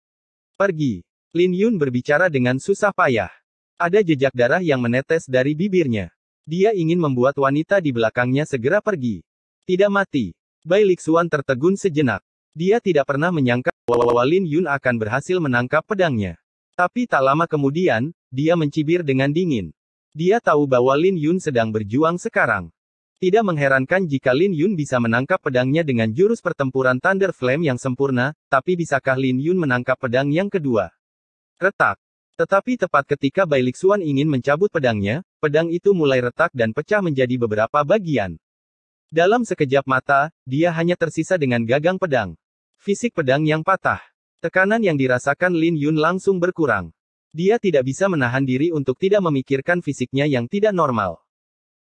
Pergi! Lin Yun berbicara dengan susah payah. Ada jejak darah yang menetes dari bibirnya. Dia ingin membuat wanita di belakangnya segera pergi. Tidak mati. Bai Lixuan tertegun sejenak. Dia tidak pernah menyangka bahwa Lin Yun akan berhasil menangkap pedangnya. Tapi tak lama kemudian, dia mencibir dengan dingin. Dia tahu bahwa Lin Yun sedang berjuang sekarang. Tidak mengherankan jika Lin Yun bisa menangkap pedangnya dengan jurus pertempuran Thunder Flame yang sempurna, tapi bisakah Lin Yun menangkap pedang yang kedua? Retak. Tetapi tepat ketika Bai Lixuan ingin mencabut pedangnya, pedang itu mulai retak dan pecah menjadi beberapa bagian. Dalam sekejap mata, dia hanya tersisa dengan gagang pedang. Fisik pedang yang patah. Tekanan yang dirasakan Lin Yun langsung berkurang. Dia tidak bisa menahan diri untuk tidak memikirkan fisiknya yang tidak normal.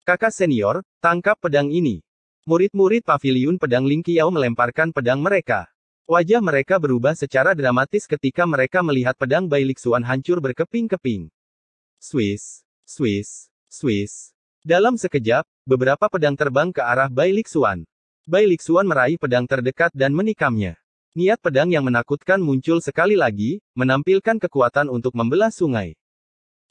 Kakak senior, tangkap pedang ini. Murid-murid paviliun pedang Ling Qiao melemparkan pedang mereka. Wajah mereka berubah secara dramatis ketika mereka melihat pedang Bai Lixuan hancur berkeping-keping. Swiss, Swiss, Swiss. Dalam sekejap, beberapa pedang terbang ke arah Bai Lixuan. Bai Lixuan meraih pedang terdekat dan menikamnya. Niat pedang yang menakutkan muncul sekali lagi, menampilkan kekuatan untuk membelah sungai.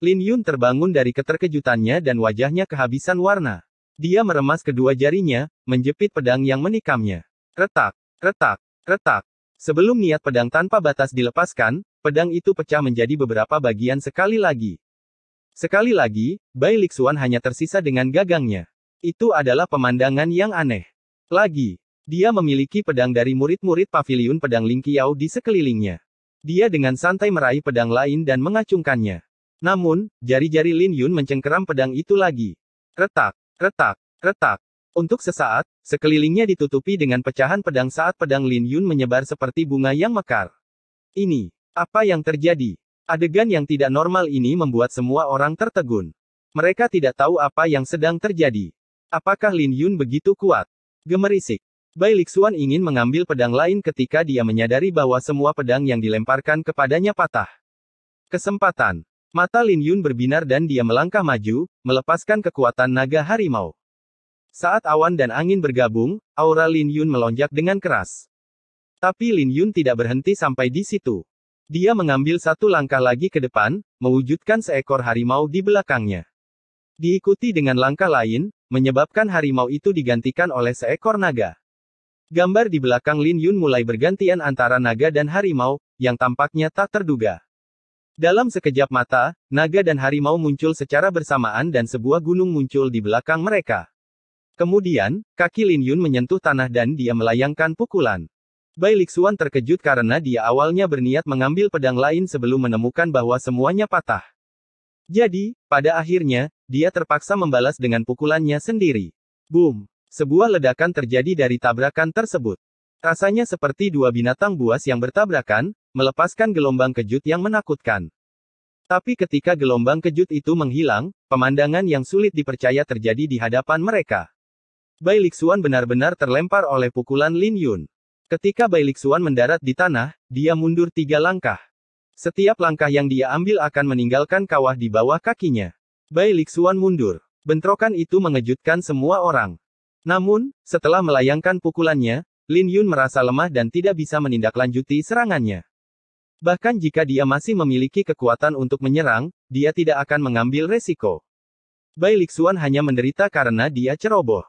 Lin Yun terbangun dari keterkejutannya dan wajahnya kehabisan warna. Dia meremas kedua jarinya, menjepit pedang yang menikamnya. Retak, retak, retak. Sebelum niat pedang tanpa batas dilepaskan, pedang itu pecah menjadi beberapa bagian sekali lagi. Sekali lagi, Bai Lixuan hanya tersisa dengan gagangnya. Itu adalah pemandangan yang aneh. Lagi. Dia memiliki pedang dari murid-murid paviliun pedang Ling Qiao di sekelilingnya. Dia dengan santai meraih pedang lain dan mengacungkannya. Namun, jari-jari Lin Yun mencengkeram pedang itu lagi. Retak, retak, retak. Untuk sesaat, sekelilingnya ditutupi dengan pecahan pedang saat pedang Lin Yun menyebar seperti bunga yang mekar. Ini, apa yang terjadi? Adegan yang tidak normal ini membuat semua orang tertegun. Mereka tidak tahu apa yang sedang terjadi. Apakah Lin Yun begitu kuat? Gemerisik. Bai Lixuan ingin mengambil pedang lain ketika dia menyadari bahwa semua pedang yang dilemparkan kepadanya patah. Kesempatan. Mata Lin Yun berbinar dan dia melangkah maju, melepaskan kekuatan naga harimau. Saat awan dan angin bergabung, aura Lin Yun melonjak dengan keras. Tapi Lin Yun tidak berhenti sampai di situ. Dia mengambil satu langkah lagi ke depan, mewujudkan seekor harimau di belakangnya. Diikuti dengan langkah lain, menyebabkan harimau itu digantikan oleh seekor naga. Gambar di belakang Lin Yun mulai bergantian antara naga dan harimau, yang tampaknya tak terduga. Dalam sekejap mata, naga dan harimau muncul secara bersamaan dan sebuah gunung muncul di belakang mereka. Kemudian, kaki Lin Yun menyentuh tanah dan dia melayangkan pukulan. Bai Lixuan terkejut karena dia awalnya berniat mengambil pedang lain sebelum menemukan bahwa semuanya patah. Jadi, pada akhirnya, dia terpaksa membalas dengan pukulannya sendiri. Boom! Sebuah ledakan terjadi dari tabrakan tersebut. Rasanya seperti dua binatang buas yang bertabrakan, melepaskan gelombang kejut yang menakutkan. Tapi ketika gelombang kejut itu menghilang, pemandangan yang sulit dipercaya terjadi di hadapan mereka. Bai Lixuan benar-benar terlempar oleh pukulan Lin Yun. Ketika Bai Lixuan mendarat di tanah, dia mundur 3 langkah. Setiap langkah yang dia ambil akan meninggalkan kawah di bawah kakinya. Bai Lixuan mundur. Bentrokan itu mengejutkan semua orang. Namun, setelah melayangkan pukulannya, Lin Yun merasa lemah dan tidak bisa menindaklanjuti serangannya. Bahkan jika dia masih memiliki kekuatan untuk menyerang, dia tidak akan mengambil resiko. Bai Lixuan hanya menderita karena dia ceroboh.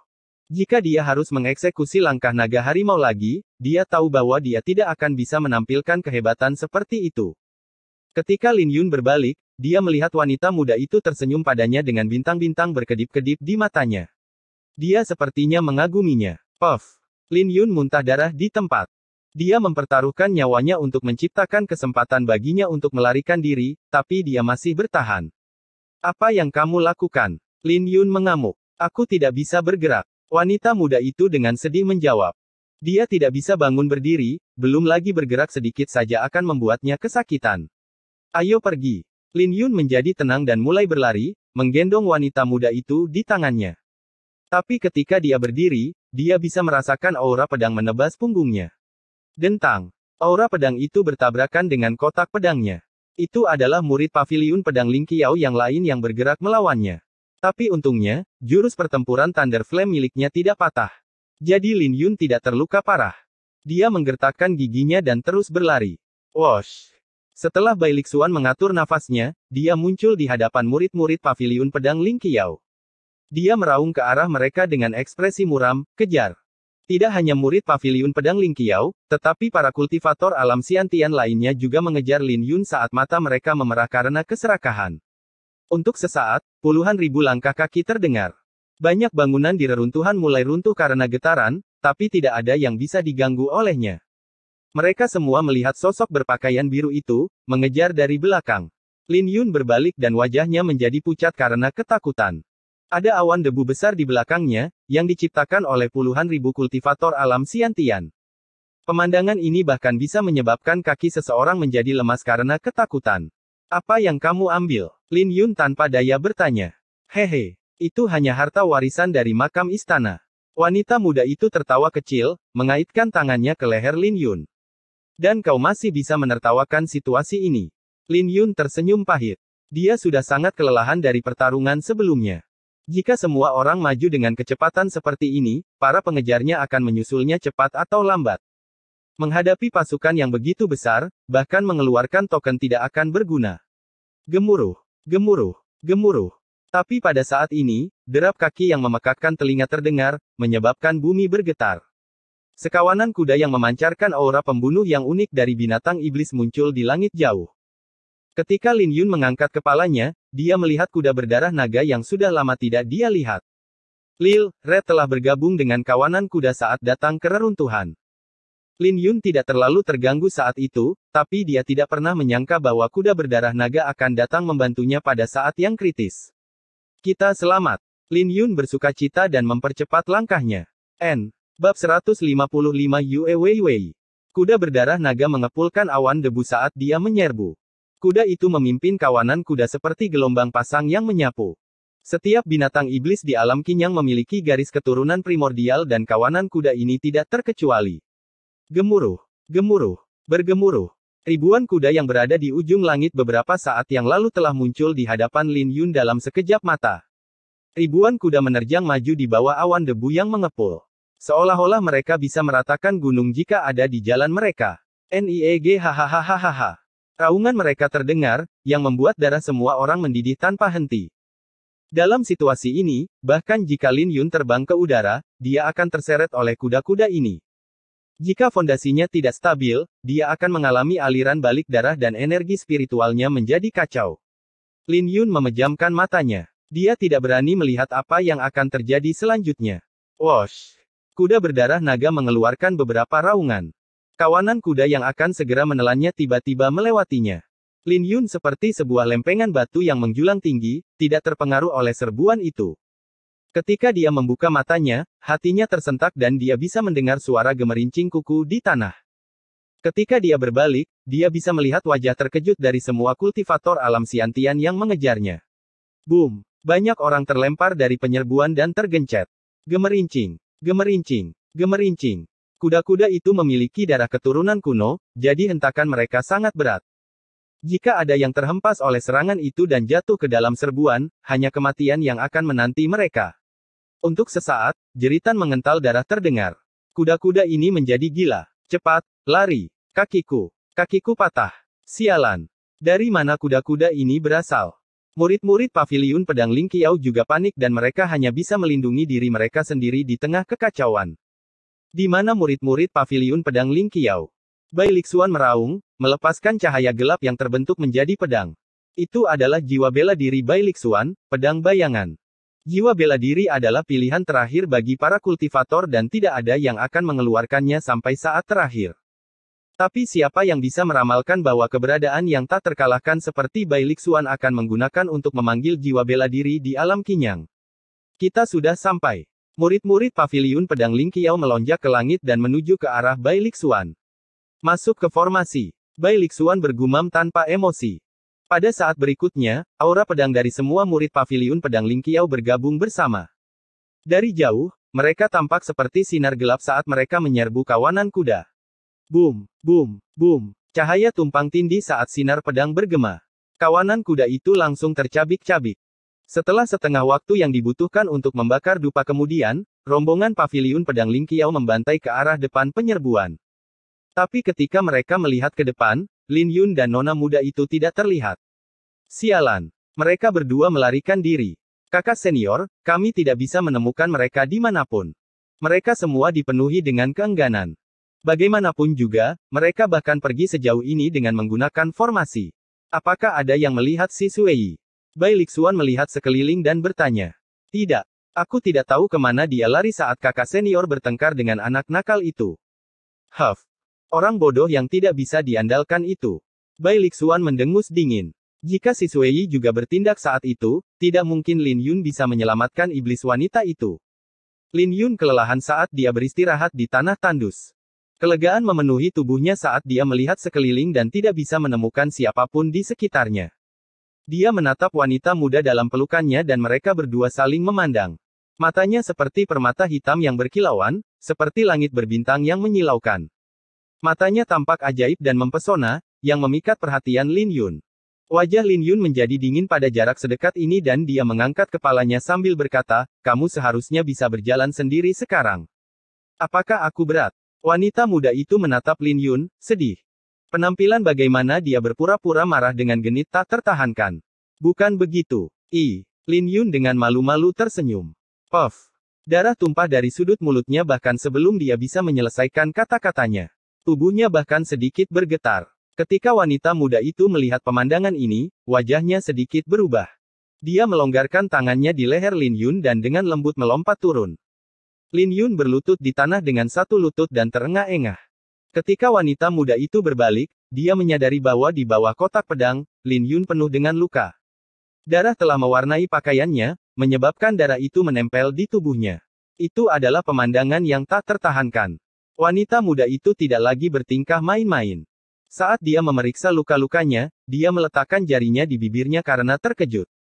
Jika dia harus mengeksekusi langkah naga harimau lagi, dia tahu bahwa dia tidak akan bisa menampilkan kehebatan seperti itu. Ketika Lin Yun berbalik, dia melihat wanita muda itu tersenyum padanya dengan bintang-bintang berkedip-kedip di matanya. Dia sepertinya mengaguminya. Puff. Lin Yun muntah darah di tempat. Dia mempertaruhkan nyawanya untuk menciptakan kesempatan baginya untuk melarikan diri, tapi dia masih bertahan. Apa yang kamu lakukan? Lin Yun mengamuk. Aku tidak bisa bergerak. Wanita muda itu dengan sedih menjawab. Dia tidak bisa bangun berdiri, belum lagi bergerak sedikit saja akan membuatnya kesakitan. Ayo pergi. Lin Yun menjadi tenang dan mulai berlari, menggendong wanita muda itu di tangannya. Tapi ketika dia berdiri, dia bisa merasakan aura pedang menebas punggungnya. Dentang. Aura pedang itu bertabrakan dengan kotak pedangnya. Itu adalah murid paviliun pedang Ling Qiao yang lain yang bergerak melawannya. Tapi untungnya, jurus pertempuran Thunder Flame miliknya tidak patah. Jadi Lin Yun tidak terluka parah. Dia menggertakkan giginya dan terus berlari. Wosh! Setelah Bai Lixuan mengatur nafasnya, dia muncul di hadapan murid-murid paviliun pedang Ling Qiao. Dia meraung ke arah mereka dengan ekspresi muram, kejar. Tidak hanya murid Paviliun Pedang Lingqiao, tetapi para kultivator alam Xiantian lainnya juga mengejar Lin Yun saat mata mereka memerah karena keserakahan. Untuk sesaat, puluhan ribu langkah kaki terdengar. Banyak bangunan di reruntuhan mulai runtuh karena getaran, tapi tidak ada yang bisa diganggu olehnya. Mereka semua melihat sosok berpakaian biru itu, mengejar dari belakang. Lin Yun berbalik dan wajahnya menjadi pucat karena ketakutan. Ada awan debu besar di belakangnya, yang diciptakan oleh puluhan ribu kultivator alam Xiantian. Pemandangan ini bahkan bisa menyebabkan kaki seseorang menjadi lemas karena ketakutan. Apa yang kamu ambil? Lin Yun tanpa daya bertanya. Hehe, itu hanya harta warisan dari makam istana. Wanita muda itu tertawa kecil, mengaitkan tangannya ke leher Lin Yun. Dan kau masih bisa menertawakan situasi ini. Lin Yun tersenyum pahit. Dia sudah sangat kelelahan dari pertarungan sebelumnya. Jika semua orang maju dengan kecepatan seperti ini, para pengejarnya akan menyusulnya cepat atau lambat. Menghadapi pasukan yang begitu besar, bahkan mengeluarkan token tidak akan berguna. Gemuruh, gemuruh, gemuruh. Tapi pada saat ini, derap kaki yang memekakkan telinga terdengar, menyebabkan bumi bergetar. Sekawanan kuda yang memancarkan aura pembunuh yang unik dari binatang iblis muncul di langit jauh. Ketika Lin Yun mengangkat kepalanya, dia melihat kuda berdarah naga yang sudah lama tidak dia lihat. Lil Red telah bergabung dengan kawanan kuda saat datang ke reruntuhan. Lin Yun tidak terlalu terganggu saat itu, tapi dia tidak pernah menyangka bahwa kuda berdarah naga akan datang membantunya pada saat yang kritis. Kita selamat. Lin Yun bersukacita dan mempercepat langkahnya. Bab 155 Yuewei. Kuda berdarah naga mengepulkan awan debu saat dia menyerbu. Kuda itu memimpin kawanan kuda seperti gelombang pasang yang menyapu. Setiap binatang iblis di alam Qinyang memiliki garis keturunan primordial dan kawanan kuda ini tidak terkecuali. Gemuruh, gemuruh, bergemuruh. Ribuan kuda yang berada di ujung langit beberapa saat yang lalu telah muncul di hadapan Lin Yun dalam sekejap mata. Ribuan kuda menerjang maju di bawah awan debu yang mengepul. Seolah-olah mereka bisa meratakan gunung jika ada di jalan mereka. Nieg hahaha. Raungan mereka terdengar, yang membuat darah semua orang mendidih tanpa henti. Dalam situasi ini, bahkan jika Lin Yun terbang ke udara, dia akan terseret oleh kuda-kuda ini. Jika fondasinya tidak stabil, dia akan mengalami aliran balik darah dan energi spiritualnya menjadi kacau. Lin Yun memejamkan matanya. Dia tidak berani melihat apa yang akan terjadi selanjutnya. Wosh! Kuda berdarah naga mengeluarkan beberapa raungan. Kawanan kuda yang akan segera menelannya tiba-tiba melewatinya. Lin Yun seperti sebuah lempengan batu yang menjulang tinggi, tidak terpengaruh oleh serbuan itu. Ketika dia membuka matanya, hatinya tersentak dan dia bisa mendengar suara gemerincing kuku di tanah. Ketika dia berbalik, dia bisa melihat wajah terkejut dari semua kultivator alam Xiantian yang mengejarnya. Boom! Banyak orang terlempar dari penyerbuan dan tergencet. Gemerincing, gemerincing, gemerincing. Kuda-kuda itu memiliki darah keturunan kuno, jadi hentakan mereka sangat berat. Jika ada yang terhempas oleh serangan itu dan jatuh ke dalam serbuan, hanya kematian yang akan menanti mereka. Untuk sesaat, jeritan mengental darah terdengar. Kuda-kuda ini menjadi gila. Cepat, lari. Kakiku patah. Sialan. Dari mana kuda-kuda ini berasal? Murid-murid Paviliun Pedang Lingqiao juga panik dan mereka hanya bisa melindungi diri mereka sendiri di tengah kekacauan. Di mana murid-murid Paviliun Pedang Lingqiao? Bai Lixuan meraung, melepaskan cahaya gelap yang terbentuk menjadi pedang. Itu adalah jiwa bela diri Bai Lixuan, pedang bayangan. Jiwa bela diri adalah pilihan terakhir bagi para kultivator dan tidak ada yang akan mengeluarkannya sampai saat terakhir. Tapi siapa yang bisa meramalkan bahwa keberadaan yang tak terkalahkan seperti Bai Lixuan akan menggunakan untuk memanggil jiwa bela diri di alam Qinyang? Kita sudah sampai. Murid-murid Paviliun Pedang Lingqiao melonjak ke langit dan menuju ke arah Bai Lixuan. Masuk ke formasi. Bai Lixuan bergumam tanpa emosi. Pada saat berikutnya, aura pedang dari semua murid Paviliun Pedang Lingqiao bergabung bersama. Dari jauh, mereka tampak seperti sinar gelap saat mereka menyerbu kawanan kuda. Boom, boom, boom. Cahaya tumpang tindih saat sinar pedang bergema. Kawanan kuda itu langsung tercabik-cabik. Setelah setengah waktu yang dibutuhkan untuk membakar dupa kemudian, rombongan Paviliun Pedang Lingqiao membantai ke arah depan penyerbuan. Tapi ketika mereka melihat ke depan, Lin Yun dan nona muda itu tidak terlihat. Sialan. Mereka berdua melarikan diri. Kakak senior, kami tidak bisa menemukan mereka dimanapun. Mereka semua dipenuhi dengan keengganan. Bagaimanapun juga, mereka bahkan pergi sejauh ini dengan menggunakan formasi. Apakah ada yang melihat si Suei? Bai Lixuan melihat sekeliling dan bertanya. Tidak. Aku tidak tahu kemana dia lari saat kakak senior bertengkar dengan anak nakal itu. Huff. Orang bodoh yang tidak bisa diandalkan itu. Bai Lixuan mendengus dingin. Jika si Suei juga bertindak saat itu, tidak mungkin Lin Yun bisa menyelamatkan iblis wanita itu. Lin Yun kelelahan saat dia beristirahat di tanah tandus. Kelegaan memenuhi tubuhnya saat dia melihat sekeliling dan tidak bisa menemukan siapapun di sekitarnya. Dia menatap wanita muda dalam pelukannya dan mereka berdua saling memandang. Matanya seperti permata hitam yang berkilauan, seperti langit berbintang yang menyilaukan. Matanya tampak ajaib dan mempesona, yang memikat perhatian Lin Yun. Wajah Lin Yun menjadi dingin pada jarak sedekat ini dan dia mengangkat kepalanya sambil berkata, kamu seharusnya bisa berjalan sendiri sekarang. Apakah aku berat? Wanita muda itu menatap Lin Yun, sedih. Penampilan bagaimana dia berpura-pura marah dengan genit tak tertahankan. Bukan begitu. Lin Yun dengan malu-malu tersenyum. Puff. Darah tumpah dari sudut mulutnya bahkan sebelum dia bisa menyelesaikan kata-katanya. Tubuhnya bahkan sedikit bergetar. Ketika wanita muda itu melihat pemandangan ini, wajahnya sedikit berubah. Dia melonggarkan tangannya di leher Lin Yun dan dengan lembut melompat turun. Lin Yun berlutut di tanah dengan satu lutut dan terengah-engah. Ketika wanita muda itu berbalik, dia menyadari bahwa di bawah kotak pedang, Lin Yun penuh dengan luka. Darah telah mewarnai pakaiannya, menyebabkan darah itu menempel di tubuhnya. Itu adalah pemandangan yang tak tertahankan. Wanita muda itu tidak lagi bertingkah main-main. Saat dia memeriksa luka-lukanya, dia meletakkan jarinya di bibirnya karena terkejut.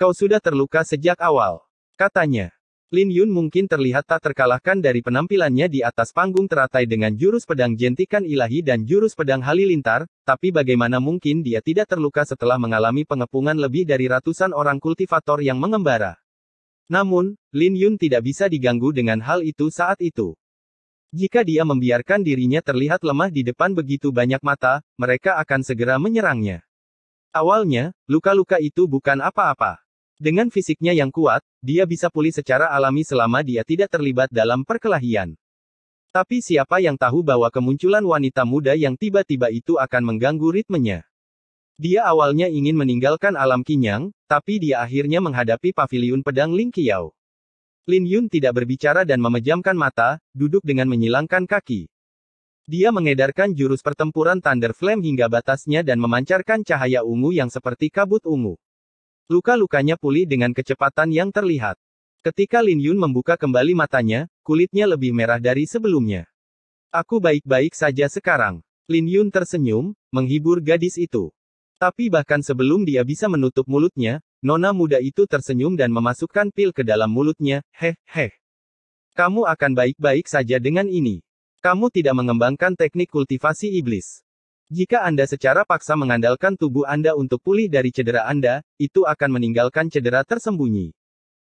Kau sudah terluka sejak awal, katanya. Lin Yun mungkin terlihat tak terkalahkan dari penampilannya di atas panggung teratai dengan jurus pedang jentikan ilahi dan jurus pedang halilintar, tapi bagaimana mungkin dia tidak terluka setelah mengalami pengepungan lebih dari ratusan orang kultivator yang mengembara. Namun, Lin Yun tidak bisa diganggu dengan hal itu saat itu. Jika dia membiarkan dirinya terlihat lemah di depan begitu banyak mata, mereka akan segera menyerangnya. Awalnya, luka-luka itu bukan apa-apa. Dengan fisiknya yang kuat, dia bisa pulih secara alami selama dia tidak terlibat dalam perkelahian. Tapi siapa yang tahu bahwa kemunculan wanita muda yang tiba-tiba itu akan mengganggu ritmenya? Dia awalnya ingin meninggalkan alam Qinyang, tapi dia akhirnya menghadapi paviliun pedang Ling Qiao. Lin Yun tidak berbicara dan memejamkan mata, duduk dengan menyilangkan kaki. Dia mengedarkan jurus pertempuran Thunder Flame hingga batasnya dan memancarkan cahaya ungu yang seperti kabut ungu. Luka-lukanya pulih dengan kecepatan yang terlihat. Ketika Lin Yun membuka kembali matanya, kulitnya lebih merah dari sebelumnya. Aku baik-baik saja sekarang. Lin Yun tersenyum, menghibur gadis itu. Tapi bahkan sebelum dia bisa menutup mulutnya, nona muda itu tersenyum dan memasukkan pil ke dalam mulutnya. Kamu akan baik-baik saja dengan ini. Kamu tidak mengembangkan teknik kultivasi iblis. Jika Anda secara paksa mengandalkan tubuh Anda untuk pulih dari cedera Anda, itu akan meninggalkan cedera tersembunyi.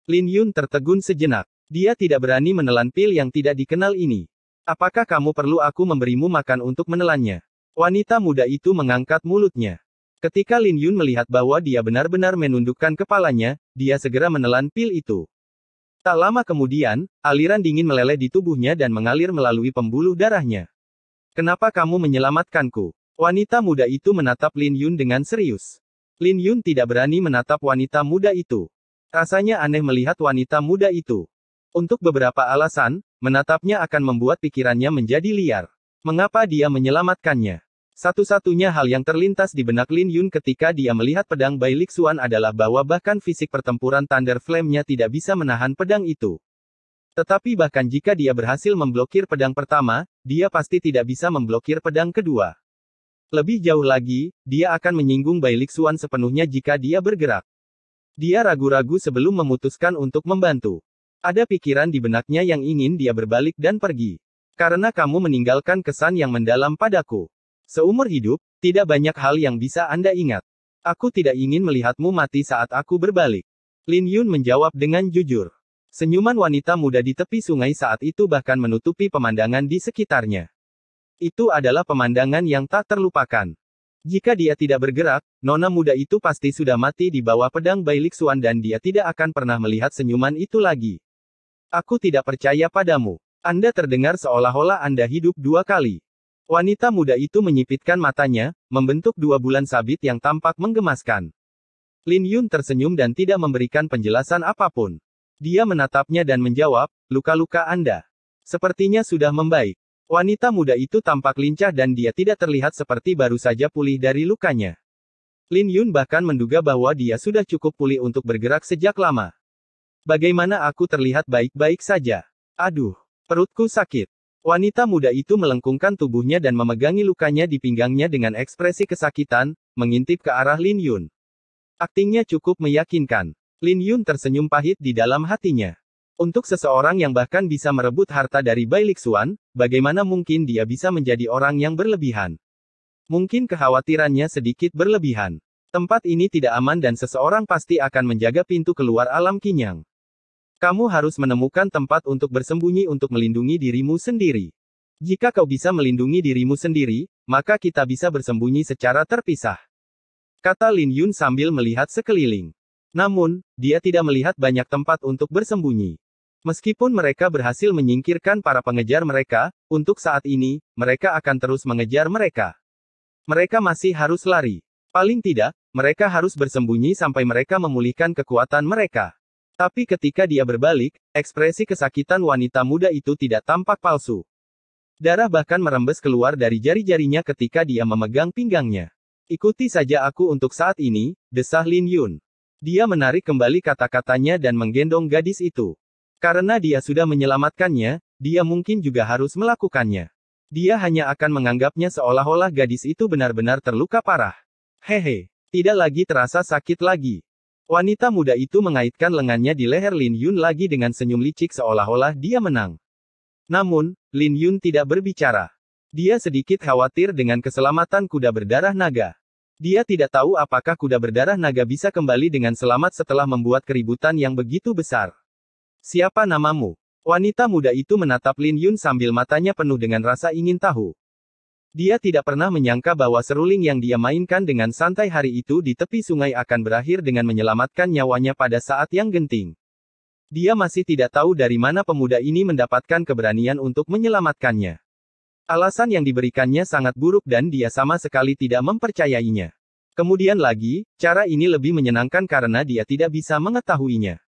Lin Yun tertegun sejenak. Dia tidak berani menelan pil yang tidak dikenal ini. Apakah kamu perlu aku memberimu makan untuk menelannya? Wanita muda itu mengangkat mulutnya. Ketika Lin Yun melihat bahwa dia benar-benar menundukkan kepalanya, dia segera menelan pil itu. Tak lama kemudian, aliran dingin meleleh di tubuhnya dan mengalir melalui pembuluh darahnya. Kenapa kamu menyelamatkanku? Wanita muda itu menatap Lin Yun dengan serius. Lin Yun tidak berani menatap wanita muda itu. Rasanya aneh melihat wanita muda itu. Untuk beberapa alasan, menatapnya akan membuat pikirannya menjadi liar. Mengapa dia menyelamatkannya? Satu-satunya hal yang terlintas di benak Lin Yun ketika dia melihat pedang Bai Lixuan adalah bahwa bahkan fisik pertempuran Thunder Flame-nya tidak bisa menahan pedang itu. Tetapi bahkan jika dia berhasil memblokir pedang pertama, dia pasti tidak bisa memblokir pedang kedua. Lebih jauh lagi, dia akan menyinggung Bai Lixuan sepenuhnya jika dia bergerak. Dia ragu-ragu sebelum memutuskan untuk membantu. Ada pikiran di benaknya yang ingin dia berbalik dan pergi. Karena kamu meninggalkan kesan yang mendalam padaku. Seumur hidup, tidak banyak hal yang bisa Anda ingat. Aku tidak ingin melihatmu mati saat aku berbalik. Lin Yun menjawab dengan jujur. Senyuman wanita muda di tepi sungai saat itu bahkan menutupi pemandangan di sekitarnya. Itu adalah pemandangan yang tak terlupakan. Jika dia tidak bergerak, nona muda itu pasti sudah mati di bawah pedang Bai Lixuan dan dia tidak akan pernah melihat senyuman itu lagi. Aku tidak percaya padamu. Anda terdengar seolah-olah Anda hidup 2 kali. Wanita muda itu menyipitkan matanya, membentuk 2 bulan sabit yang tampak menggemaskan. Lin Yun tersenyum dan tidak memberikan penjelasan apapun. Dia menatapnya dan menjawab, luka-luka Anda sepertinya sudah membaik. Wanita muda itu tampak lincah dan dia tidak terlihat seperti baru saja pulih dari lukanya. Lin Yun bahkan menduga bahwa dia sudah cukup pulih untuk bergerak sejak lama. Bagaimana aku terlihat baik-baik saja? Aduh, perutku sakit. Wanita muda itu melengkungkan tubuhnya dan memegangi lukanya di pinggangnya dengan ekspresi kesakitan, mengintip ke arah Lin Yun. Aktingnya cukup meyakinkan. Lin Yun tersenyum pahit di dalam hatinya. Untuk seseorang yang bahkan bisa merebut harta dari Bai Lixuan, bagaimana mungkin dia bisa menjadi orang yang berlebihan? Mungkin kekhawatirannya sedikit berlebihan. Tempat ini tidak aman dan seseorang pasti akan menjaga pintu keluar alam Qinyang. Kamu harus menemukan tempat untuk bersembunyi untuk melindungi dirimu sendiri. Jika kau bisa melindungi dirimu sendiri, maka kita bisa bersembunyi secara terpisah. Kata Lin Yun sambil melihat sekeliling. Namun, dia tidak melihat banyak tempat untuk bersembunyi. Meskipun mereka berhasil menyingkirkan para pengejar mereka, untuk saat ini, mereka akan terus mengejar mereka. Mereka masih harus lari. Paling tidak, mereka harus bersembunyi sampai mereka memulihkan kekuatan mereka. Tapi ketika dia berbalik, ekspresi kesakitan wanita muda itu tidak tampak palsu. Darah bahkan merembes keluar dari jari-jarinya ketika dia memegang pinggangnya. Ikuti saja aku untuk saat ini, desah Lin Yun. Dia menarik kembali kata-katanya dan menggendong gadis itu. Karena dia sudah menyelamatkannya, dia mungkin juga harus melakukannya. Dia hanya akan menganggapnya seolah-olah gadis itu benar-benar terluka parah. Hehe, tidak lagi terasa sakit lagi. Wanita muda itu mengaitkan lengannya di leher Lin Yun lagi dengan senyum licik seolah-olah dia menang. Namun, Lin Yun tidak berbicara. Dia sedikit khawatir dengan keselamatan kuda berdarah naga. Dia tidak tahu apakah kuda berdarah naga bisa kembali dengan selamat setelah membuat keributan yang begitu besar. Siapa namamu? Wanita muda itu menatap Lin Yun sambil matanya penuh dengan rasa ingin tahu. Dia tidak pernah menyangka bahwa seruling yang dia mainkan dengan santai hari itu di tepi sungai akan berakhir dengan menyelamatkan nyawanya pada saat yang genting. Dia masih tidak tahu dari mana pemuda ini mendapatkan keberanian untuk menyelamatkannya. Alasan yang diberikannya sangat buruk dan dia sama sekali tidak mempercayainya. Kemudian lagi, cara ini lebih menyenangkan karena dia tidak bisa mengetahuinya.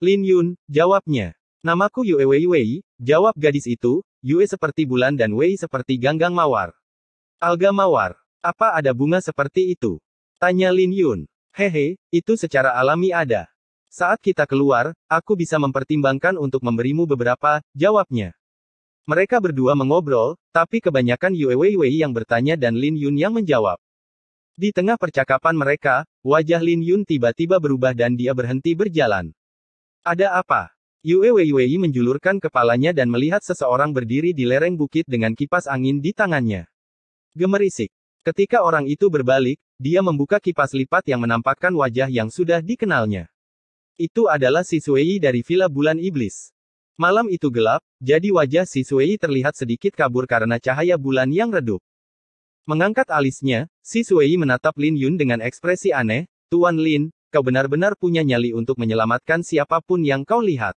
Lin Yun, jawabnya. Namaku Yue Wei, jawab gadis itu, Yue seperti bulan dan Wei seperti ganggang mawar. Alga mawar. Apa ada bunga seperti itu? Tanya Lin Yun. Hehe, itu secara alami ada. Saat kita keluar, aku bisa mempertimbangkan untuk memberimu beberapa, jawabnya. Mereka berdua mengobrol, tapi kebanyakan Yue Wei yang bertanya dan Lin Yun yang menjawab. Di tengah percakapan mereka, wajah Lin Yun tiba-tiba berubah dan dia berhenti berjalan. Ada apa? Yue Wei menjulurkan kepalanya dan melihat seseorang berdiri di lereng bukit dengan kipas angin di tangannya. Gemerisik. Ketika orang itu berbalik, dia membuka kipas lipat yang menampakkan wajah yang sudah dikenalnya. Itu adalah Si Suei dari Villa Bulan Iblis. Malam itu gelap, jadi wajah Si Suei terlihat sedikit kabur karena cahaya bulan yang redup. Mengangkat alisnya, Si Suei menatap Lin Yun dengan ekspresi aneh, Tuan Lin, kau benar-benar punya nyali untuk menyelamatkan siapapun yang kau lihat.